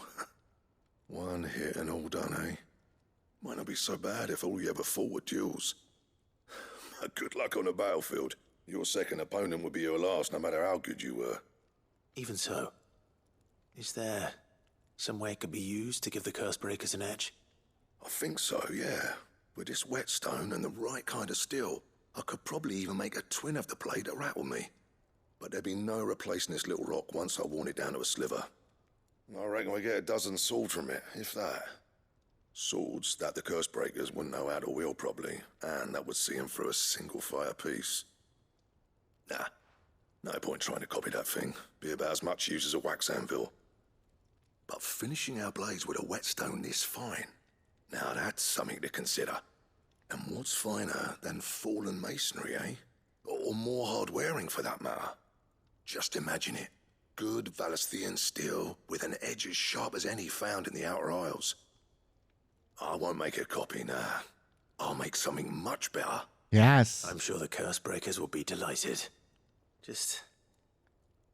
One hit and all done, eh? Might not be so bad if all you ever fought were duels. Good luck on the battlefield. Your second opponent would be your last, no matter how good you were. Even so, is there some way it could be used to give the Cursebreakers an edge? I think so, yeah. With this whetstone and the right kind of steel, I could probably even make a twin of the blade that rattled me. But there'd be no replacing this little rock once I worn it down to a sliver. I reckon we get a dozen swords from it, if that. Swords that the Cursebreakers wouldn't know how to wield properly, and that would see them through a single fire piece. Nah, no point trying to copy that thing. Be about as much use as a wax anvil. But finishing our blades with a whetstone this fine, now that's something to consider. And what's finer than fallen masonry, eh? Or more hard-wearing, for that matter. Just imagine it. Good Valisthean steel with an edge as sharp as any found in the Outer Isles. I won't make a copy, nah. I'll make something much better. Yes. I'm sure the Cursebreakers will be delighted. Just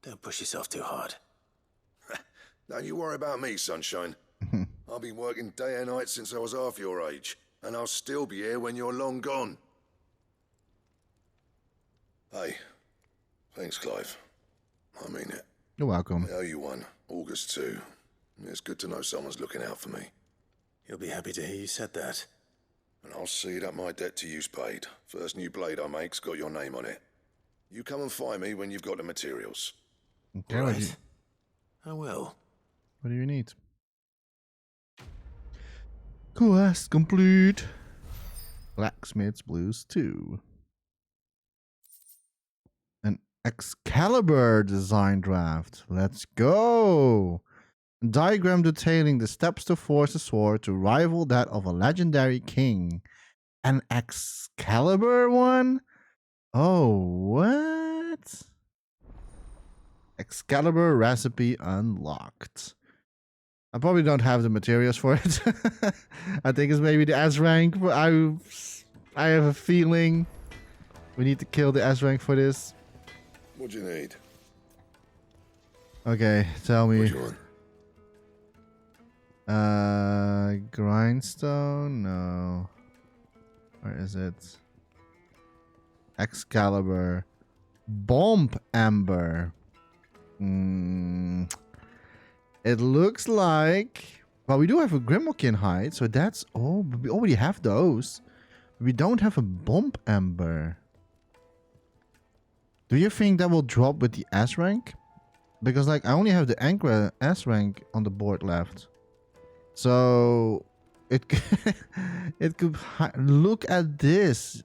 don't push yourself too hard. Don't you worry about me, sunshine. I've been working day and night since I was half your age, and I'll still be here when you're long gone. Hey, thanks, Clive. I mean it. You're welcome. I owe you one. August too. It's good to know someone's looking out for me. You'll be happy to hear you said that. And I'll see that my debt to you's paid. First new blade I make's got your name on it. You come and find me when you've got the materials. Okay, right. I will. What do you need? Quest complete. Blacksmith's Blues 2. An Excalibur design draft. Let's go! A diagram detailing the steps to forge a sword to rival that of a legendary king. An Excalibur one? Oh, what? Excalibur recipe unlocked. I probably don't have the materials for it. I think it's maybe the S rank. But I have a feeling we need to kill the S rank for this. What do you need? Okay, tell me. What do you want? Grindstone? No. Where is it? Excalibur. Bomb Amber. It looks like... Well, we do have a Grimokin hide, so that's... Oh, but we already have those. We don't have a Bomb Amber. Do you think that will drop with the S rank? Because, like, I only have the Angra S rank on the board left. So... It it could... Look at this.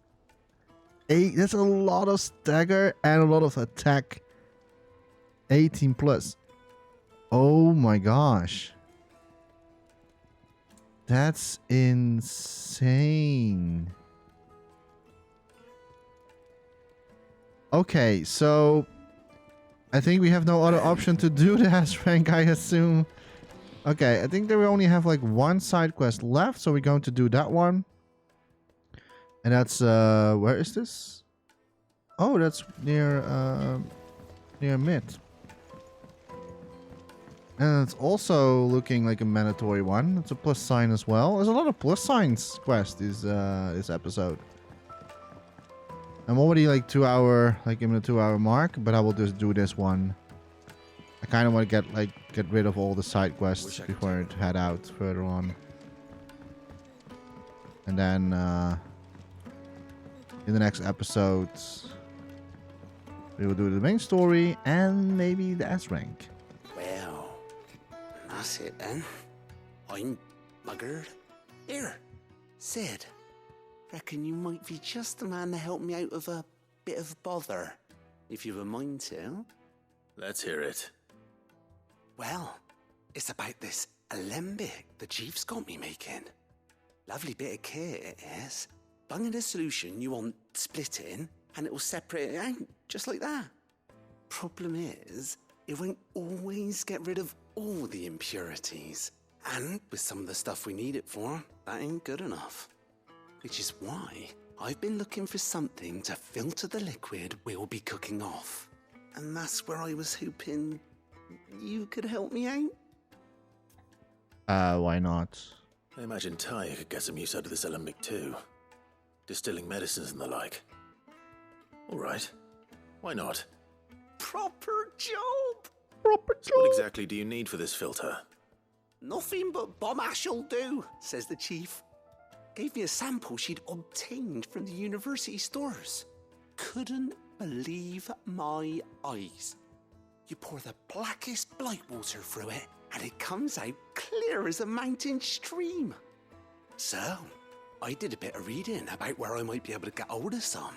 That's a lot of stagger and a lot of attack. 18 plus. Oh my gosh. That's insane. Okay, so I think we have no other option to do the S rank, I assume. Okay, I think that we only have like one side quest left, so we're going to do that one. And that's where is this? Oh, that's near mid. And it's also looking like a mandatory one. It's a plus sign as well. There's a lot of plus signs quest this episode. I'm already like 2 hour, like in the 2 hour mark, but I will just do this one. I kind of want to get rid of all the side quests before I head out further on. And then in the next episodes, we will do the main story and maybe the S rank. Well, that's it then. I'm buggered. Here, Sid. Reckon you might be just the man to help me out of a bit of bother, if you've a mind to. Let's hear it. Well, it's about this alembic the chief's got me making. Lovely bit of kit it is. Bung in a solution you want splitting, and it will separate it out, just like that. Problem is, it won't always get rid of all the impurities. And with some of the stuff we need it for, that ain't good enough. Which is why I've been looking for something to filter the liquid we'll be cooking off. And that's where I was hoping you could help me out. Why not? I imagine Ty could get some use out of this alembic too. Distilling medicines and the like. Alright. Why not? Proper job! Proper job! What exactly do you need for this filter? Nothing but bomb ash'll do, says the chief. Gave me a sample she'd obtained from the university stores. Couldn't believe my eyes. You pour the blackest blight water through it, and it comes out clear as a mountain stream. So, I did a bit of reading about where I might be able to get hold of some.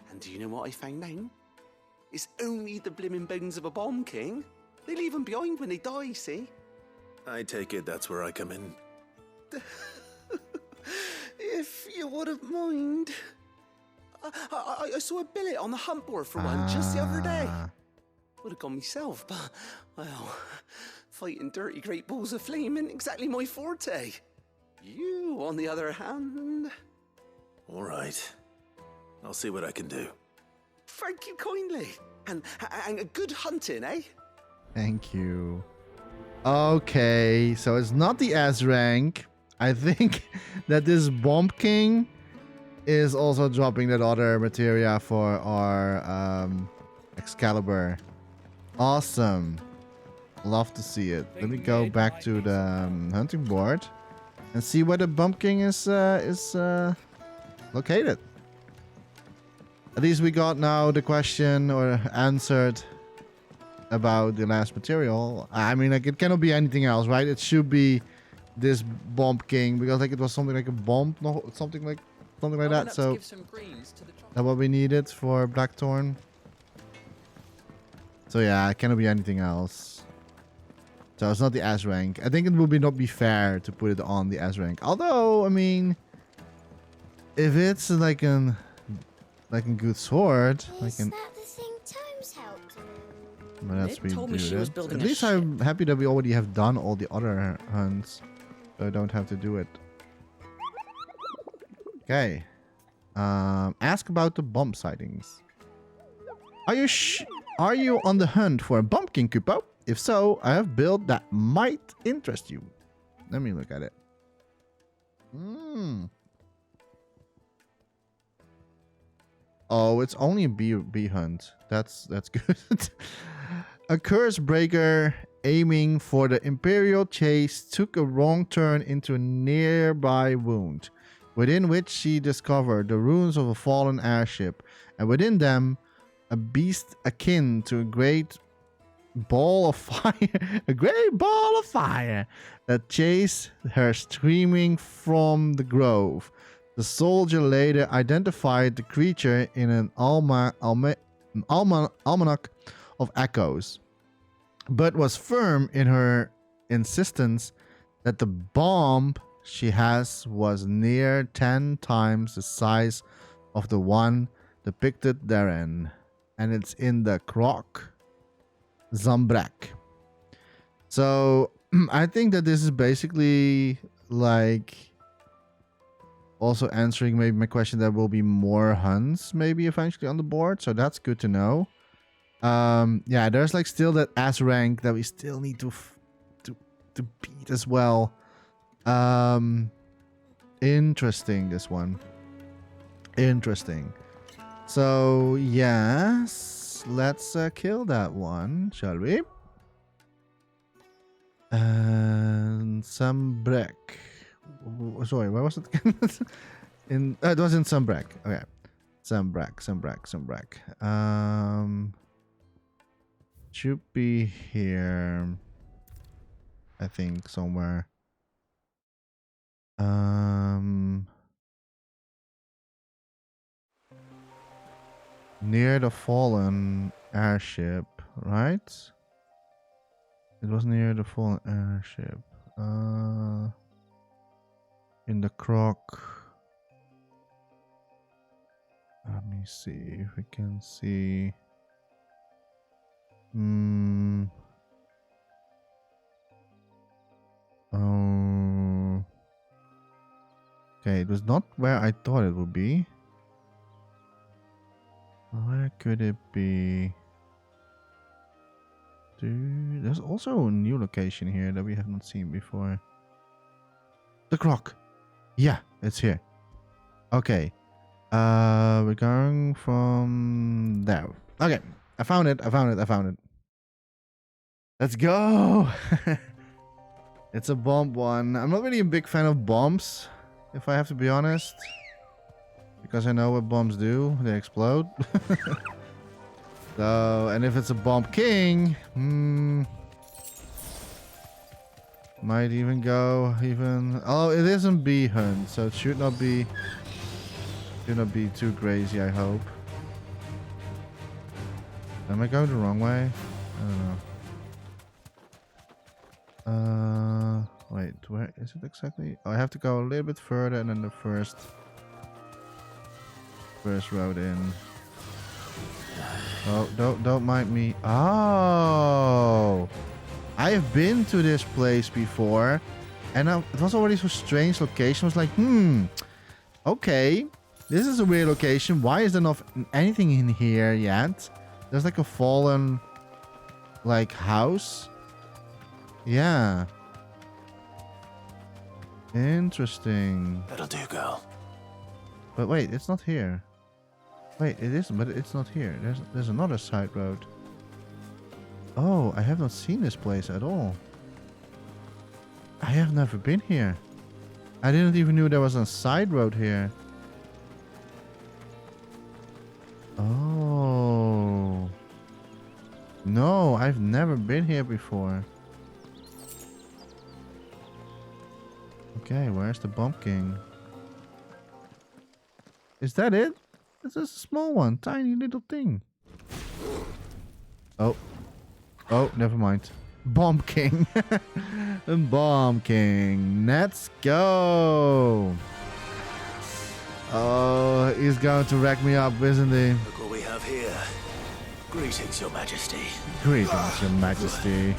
And do you know what I found out? It's only the blimmin' bones of a bomb king. They leave them behind when they die, see? I take it that's where I come in. If you wouldn't mind. I saw a billet on the hunt board for one just the other day. Would have gone myself, but, well, fighting dirty great balls of flame ain't exactly my forte. You, on the other hand... All right. I'll see what I can do. Thank you kindly. And a good hunting, eh? Thank you. Okay, so it's not the S rank. I think that this Bomb King is also dropping that other materia for our Excalibur. Awesome. Love to see it. Let me go back to the hunting board and see where the Bomb King is located. At least we got now the question or answered about the last material. I mean, like, it cannot be anything else, right? It should be this Bomb King, because like it was something like a bomb, no, something like that. So that's what we needed for Blackthorn. So yeah, it cannot be anything else. So it's not the S rank. I think it would not be fair to put it on the S rank. Although, I mean, if it's like a good sword, Is that the thing Tomes helped with? Well, that's told me she was building At a least I'm happy that we already have done all the other hunts, so I don't have to do it. Okay. Ask about the bomb sightings. Are you on the hunt for a Bomb King, Kupo? If so, I have built that might interest you. Let me look at it. Oh, it's only a bee hunt. That's good. A curse breaker aiming for the Imperial chase took a wrong turn into a nearby wound, within which she discovered the ruins of a fallen airship, and within them, a beast akin to a great ball of fire, that chased her streaming from the grove. The soldier later identified the creature in an almanac of echoes, but was firm in her insistence that the bomb she has was near 10 times the size of the one depicted therein, and it's in the Croc Zambrak. So I think that this is basically like also answering maybe my question. There will be more hunts maybe eventually on the board, so that's good to know. Yeah, there's like still that S rank that we still need to beat as well. Interesting, this one. Interesting. So yes, let's kill that one, shall we? And Sambrek. Sorry, where was it again? It was in Sambrek. Okay. Sambrek. Should be here. I think somewhere. Near the fallen airship, right? It was near the fallen airship. In the croc. Let me see if we can see. Oh. Okay, it was not where I thought it would be. Where could it be? Dude, there's also a new location here that we have not seen before. The croc. Yeah, it's here. Okay. We're going from there. Okay, I found it. Let's go. It's a bomb one. I'm not really a big fan of bombs, if I have to be honest. Because I know what bombs do. They explode. So, and if it's a bomb king, might even go oh, it isn't bee hunt, so it should not be too crazy, I hope. Am I going the wrong way? I don't know. Wait, where is it exactly? Oh, I have to go a little bit further and then the first road in. Oh, don't mind me. Oh, I have been to this place before, and it was already so strange location. I was like, okay, this is a weird location. Why is there not anything in here yet? There's like a fallen, like, house. Yeah. Interesting. That'll do, girl. But wait, it's not here. Wait, it is, but it's not here. There's another side road. Oh, I have not seen this place at all. I have never been here. I didn't even know there was a side road here. Oh. No, I've never been here before. Okay, where's the Bomb King? Is that it? It's just a small one, tiny little thing. Oh. Oh, never mind. Bomb King. Bomb King. Let's go. Oh, he's going to wreck me up, isn't he? Look what we have here. Greetings, Your Majesty. Greetings, Your Majesty.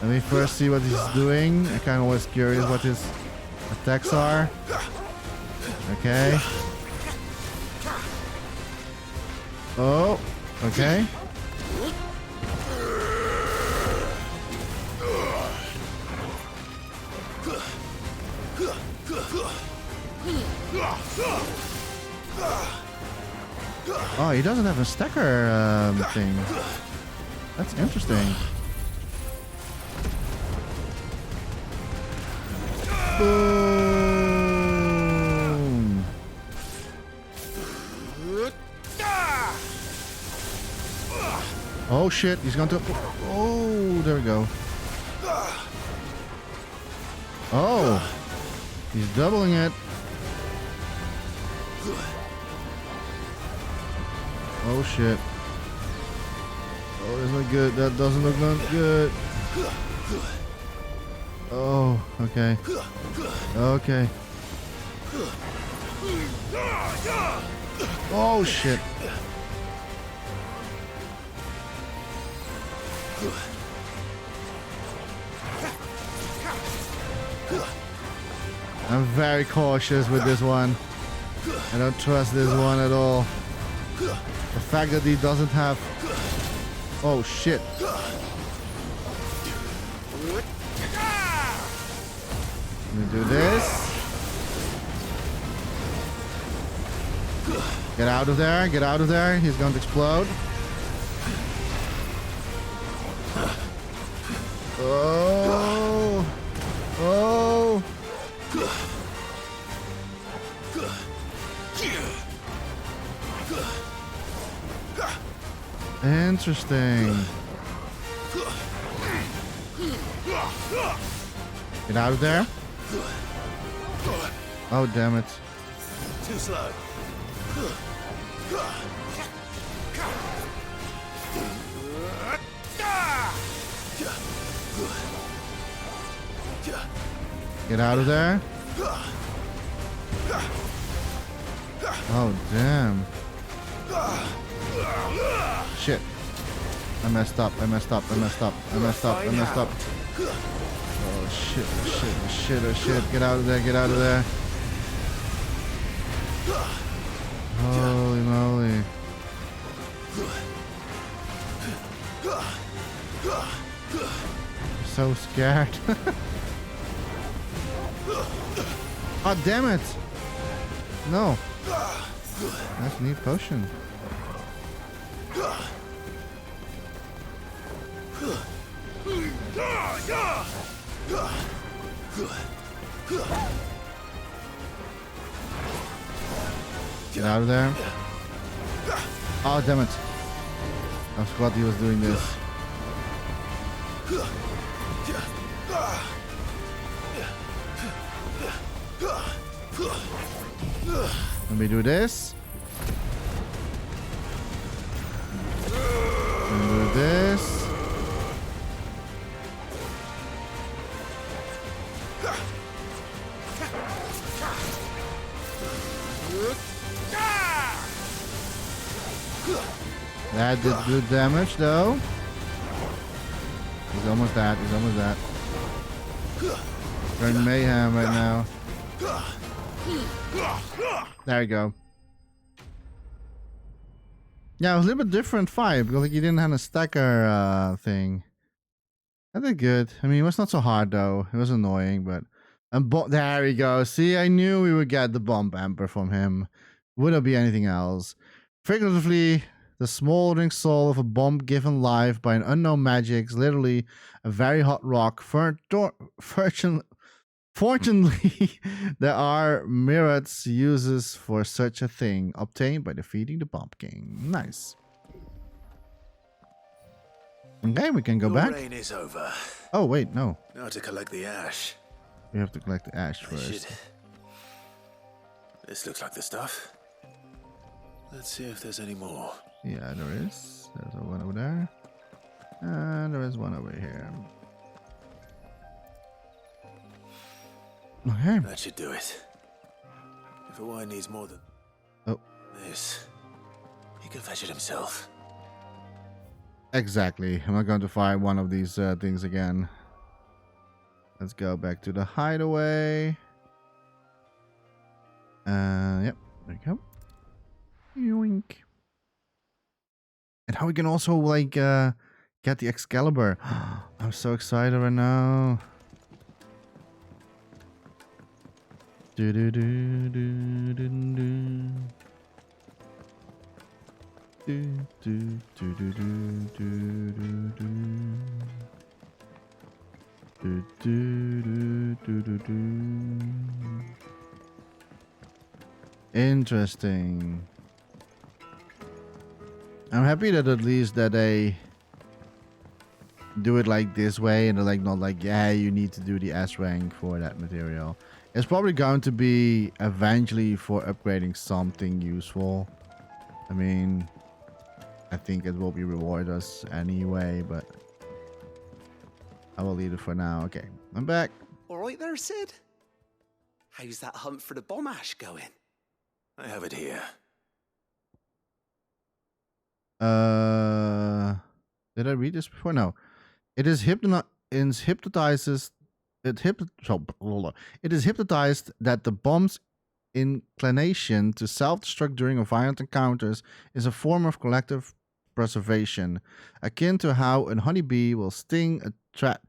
Let me first see what he's doing. I'm kind of always curious what his attacks are. Okay. Oh, okay. Oh, he doesn't have a stacker thing. That's interesting. Boom. Oh shit, he's going to... Oh, there we go. Oh, he's doubling it. Oh shit. Oh, that's not good. That doesn't look not good. Oh, okay. Okay. Oh shit. I'm very cautious with this one. I don't trust this one at all. The fact that he doesn't have... Oh shit. Let me do this. Get out of there. Get out of there. He's going to explode. Oh. Interesting. Get out of there. Oh, damn it. Too slow. Get out of there. Oh, damn. Shit. I messed up. Oh, shit. Get out of there. Holy moly. I'm so scared. Oh, damn it. No. That's a neat potion. Get out of there. Oh, damn it. I forgot he was doing this. Let me do this. Let me do this. That did good damage, though. He's almost that. We're in mayhem right now. There you go. Yeah, it was a little bit different fight because like you didn't have a stacker thing. I did good. I mean, it was not so hard though. It was annoying, but there we go. See, I knew we would get the bomb bumper from him. Wouldn't be anything else. Figuratively, the smoldering soul of a bomb given life by an unknown magic is literally a very hot rock. Fortunately, there are myriad uses for such a thing, obtained by defeating the Bomb King. Nice. Okay, we can go back. The rain is over. Oh, wait, no. Now to collect the ash. We have to collect the ash first. This looks like the stuff. Let's see if there's any more. Yeah, there is. There's one over there. And there is one over here. Okay. That should do it. If a wine needs more than this, he can fetch it himself. Exactly. I'm not going to find one of these things again. Let's go back to the hideaway. Yep. There you go. Yoink. And how we can also like get the Excalibur. I'm so excited right now. Do do do do do do. Do do do do do do do. Do do do do do. Interesting. I'm happy that at least that they do it like this way and they're like not like, yeah, you need to do the S rank for that material. It's probably going to be eventually for upgrading something useful. I mean, I think it will be reward us anyway, but I will leave it for now. Okay, I'm back. All right there, Sid. How's that hunt for the bomb ash going? I have it here. Did I read this before? No. It is hypnotized that the bomb's inclination to self-destruct during violent encounters is a form of collective preservation, akin to how a honeybee will sting a trap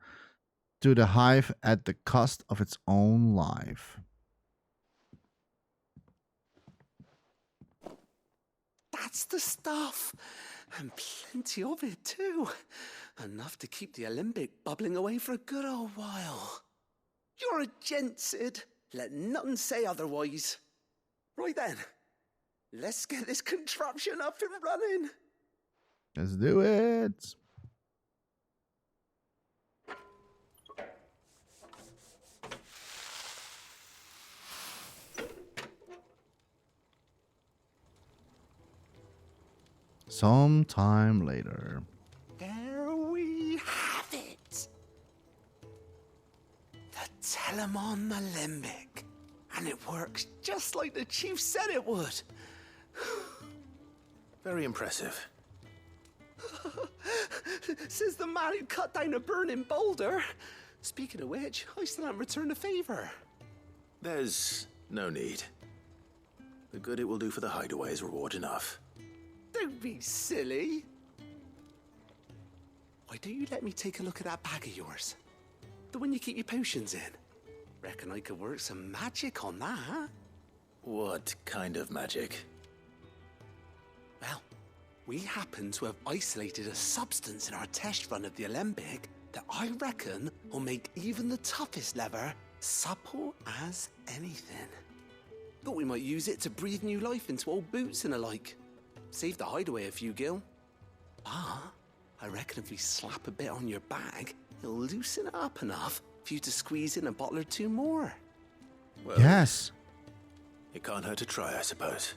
to the hive at the cost of its own life. That's the stuff. And plenty of it, too. Enough to keep the alembic bubbling away for a good old while. You're a gent, Sid. Let none say otherwise. Right then, let's get this contraption up and running. Let's do it. Sometime later. There we have it. The Telemon Alembic. And it works just like the chief said it would. Very impressive. Says the man who cut down a burning boulder. Speaking of which, I still haven't returned the favor. There's no need. The good it will do for the hideaway is reward enough. Don't be silly. Why don't you let me take a look at that bag of yours? The one you keep your potions in. Reckon I could work some magic on that. What kind of magic? Well, we happen to have isolated a substance in our test run of the Alembic that I reckon will make even the toughest leather supple as anything. Thought we might use it to breathe new life into old boots and the like. Save the hideaway a few gil. Ah, I reckon if we slap a bit on your bag, it'll loosen it up enough for you to squeeze in a bottle or two more. Well, Yes. It can't hurt to try, I suppose.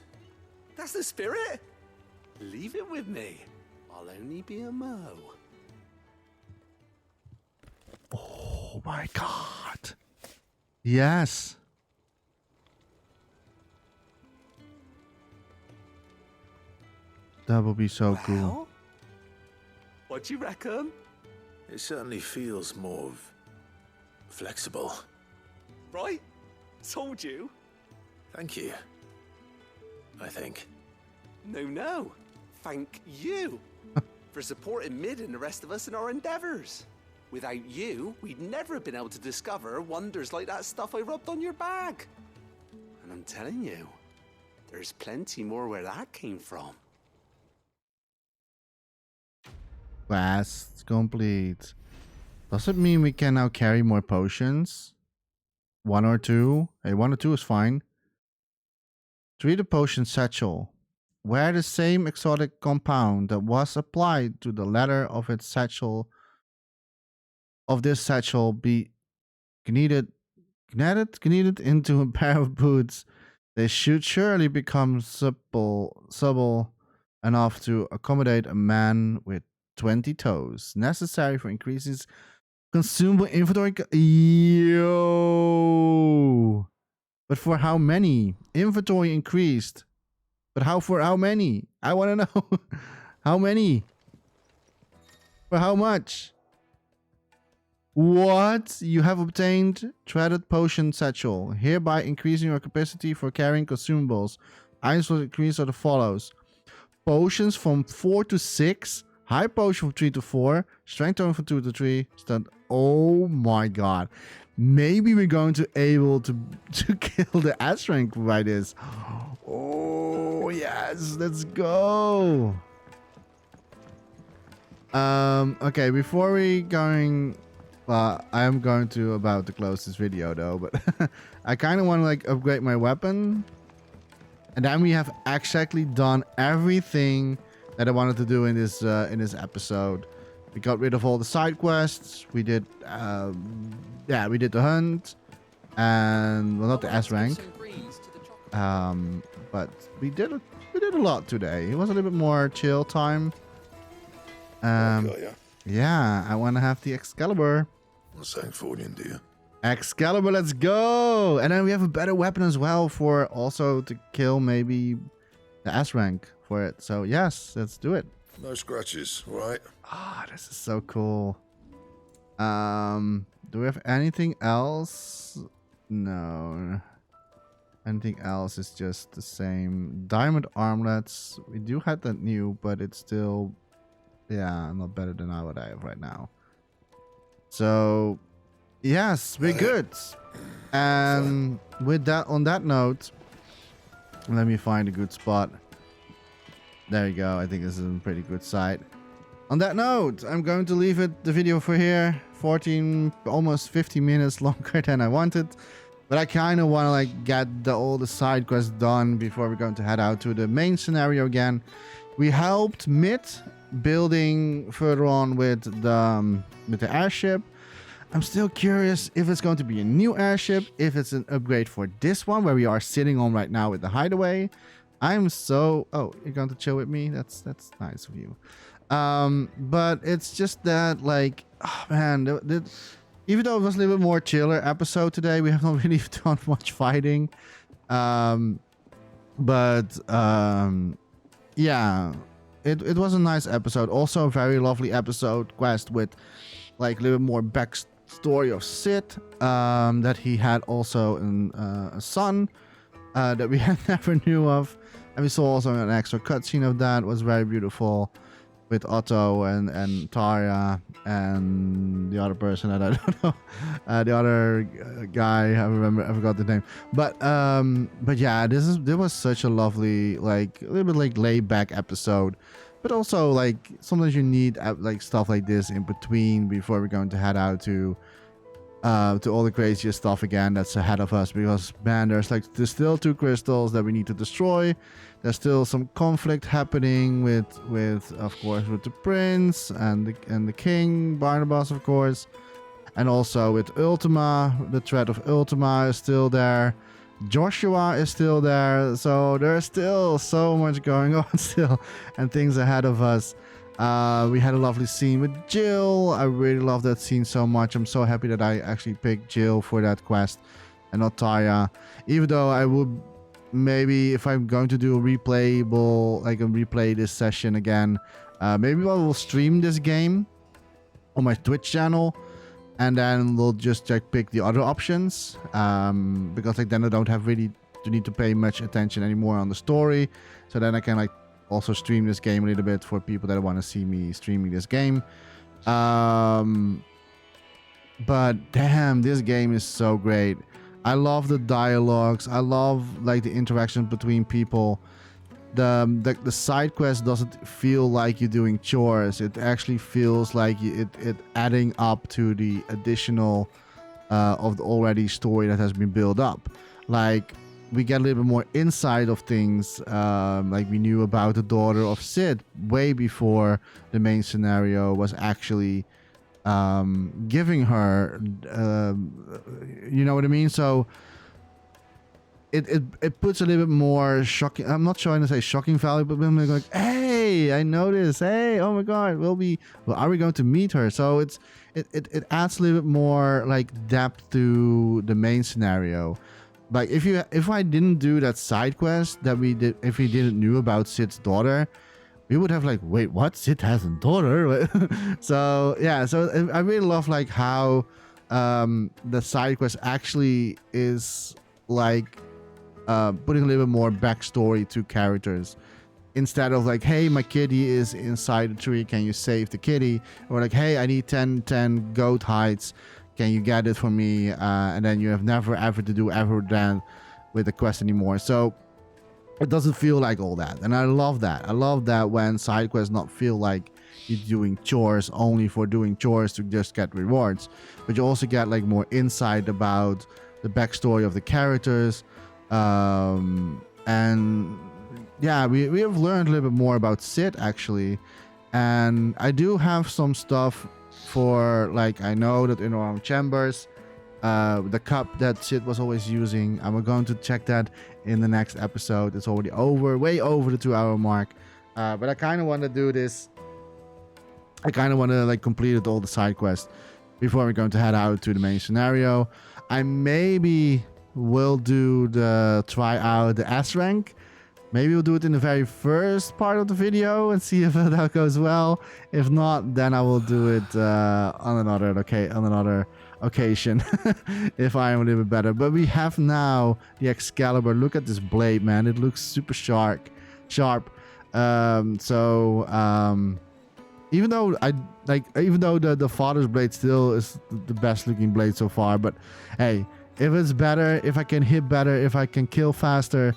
That's the spirit. Leave it with me. I'll only be a mo. Oh my god. Yes. That would be so cool. What do you reckon? It certainly feels more flexible. Right? Told you. Thank you. I think. No. Thank you for supporting Mid and the rest of us in our endeavors. Without you, we'd never have been able to discover wonders like that stuff I rubbed on your bag. And I'm telling you, there's plenty more where that came from. Quest complete. Does it mean we can now carry more potions? 1 or 2? Hey, 1 or 2 is fine. Treat a potion satchel. Wear the same exotic compound that was applied to the leather of its satchel. Of this satchel be kneaded into a pair of boots. They should surely become supple enough to accommodate a man with 20 toes, necessary for increases consumable inventory. Yo! But for how many? Inventory increased. But for how many? I want to know. How many? For how much? What? You have obtained Threaded Potion Satchel, hereby increasing your capacity for carrying consumables. Items will increase are the follows. Potions from 4 to 6. High potion from 3 to 4. Strength tone from 2 to 3. Oh my god. Maybe we're going to able to kill the S rank by this. Oh yes, let's go. Okay, before we going, I am going to about to close this video though, but I kind of want to like upgrade my weapon, and then we have exactly done everything that I wanted to do in this episode. We got rid of all the side quests. We did, we did the hunt, and well, not the S rank. But we did a lot today. It was a little bit more chill time. Yeah, I want to have the Excalibur. What's that for you, dear? Excalibur, let's go! And then we have a better weapon as well for also to kill maybe the S rank for it. So yes, let's do it. No scratches, right? Ah, this is so cool. Do we have anything else? No. Anything else is just the same. Diamond armlets. We do have that new, but it's still, yeah, not better than what I have right now. So, yes, we're good. And with that, on that note, let me find a good spot. There you go. I think this is a pretty good site. On that note, I'm going to leave the video for here. 14, almost 50 minutes longer than I wanted. But I kind of want to like get all the side quests done before we're going to head out to the main scenario again. We helped Mid building further on with the airship. I'm still curious if it's going to be a new airship, if it's an upgrade for this one where we are sitting on right now with the hideaway. I'm so... Oh, you're going to chill with me? That's nice of you. But it's just that, like, oh man, even though it was a little bit more chiller episode today, we have not really done much fighting. Yeah, it was a nice episode. Also a very lovely episode quest with like a little bit more backstory of Sid, that he had also a son that we had never knew of. And we saw also an extra cutscene of that. It was very beautiful with Otto and Tarja and the other person that I don't know, the other guy. I forgot the name. But yeah, this was such a lovely, like a little bit like laid back episode. But also like sometimes you need like stuff like this in between before we're going to head out to all the craziest stuff again that's ahead of us, because man, there's still 2 crystals that we need to destroy. There's still some conflict happening with of course with the prince and the king Barnabas, of course, and also with Ultima. The threat of Ultima is still there. Joshua is still there, so there's still so much going on still and things ahead of us. We had a lovely scene with Jill. I really love that scene so much. I'm so happy that I actually picked Jill for that quest and not Tarja. Even though I would maybe, if I'm going to do a replay this session again, maybe I will stream this game on my Twitch channel, and then we'll just pick the other options, because like then I don't have really to need to pay much attention anymore on the story. So then I can like also stream this game a little bit for people that want to see me streaming this game. But damn, this game is so great. I love the dialogues. I love like the interaction between people. The side quest doesn't feel like you're doing chores. It actually feels like it adding up to the additional of the already story that has been built up. Like we get a little bit more insight of things. Like we knew about the daughter of Sid way before the main scenario was actually giving her, you know what I mean? So it puts a little bit more shocking. I'm not trying to say shocking value, but I'm like, hey, I know this. Hey, oh my God, are we going to meet her? So it adds a little bit more like depth to the main scenario. Like if I didn't do that side quest that we did, if we didn't knew about Sid's daughter, we would have like, wait, what? Sid has a daughter? So yeah, so I really love like how the side quest actually is like putting a little bit more backstory to characters, instead of like, hey, my kitty is inside the tree, can you save the kitty? Or like, hey, I need 10 goat hides, can you get it for me? And then you have never ever to do ever then with the quest anymore. So it doesn't feel like all that, and I love that. I love that when side quests not feel like you're doing chores only for doing chores to just get rewards, but you also get like more insight about the backstory of the characters. And yeah, we have learned a little bit more about Sid actually, and I do have some stuff for, like, I know that in our chambers, the cup that Sid was always using, I'm going to check that in the next episode. It's already way over the 2-hour mark, but I kind of want to do this. I kind of want to like complete all the side quests before we're going to head out to the main scenario. I maybe will try out the S rank. Maybe we'll do it in the very first part of the video and see if that goes well. If not, then I will do it on another occasion if I am a little bit better. But we have now the Excalibur. Look at this blade, man. It looks super sharp. Even though the Father's blade still is the best looking blade so far, but hey, if it's better, if I can hit better, if I can kill faster,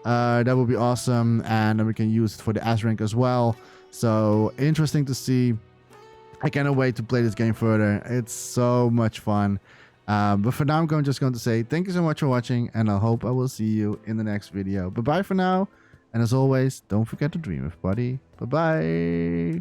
that would be awesome, and then we can use it for the S rank as well. So interesting to see. I cannot wait to play this game further. It's so much fun. But for now, I'm just going to say thank you so much for watching, and I hope I will see you in the next video. Bye bye for now, and as always, don't forget to dream, everybody. Bye bye.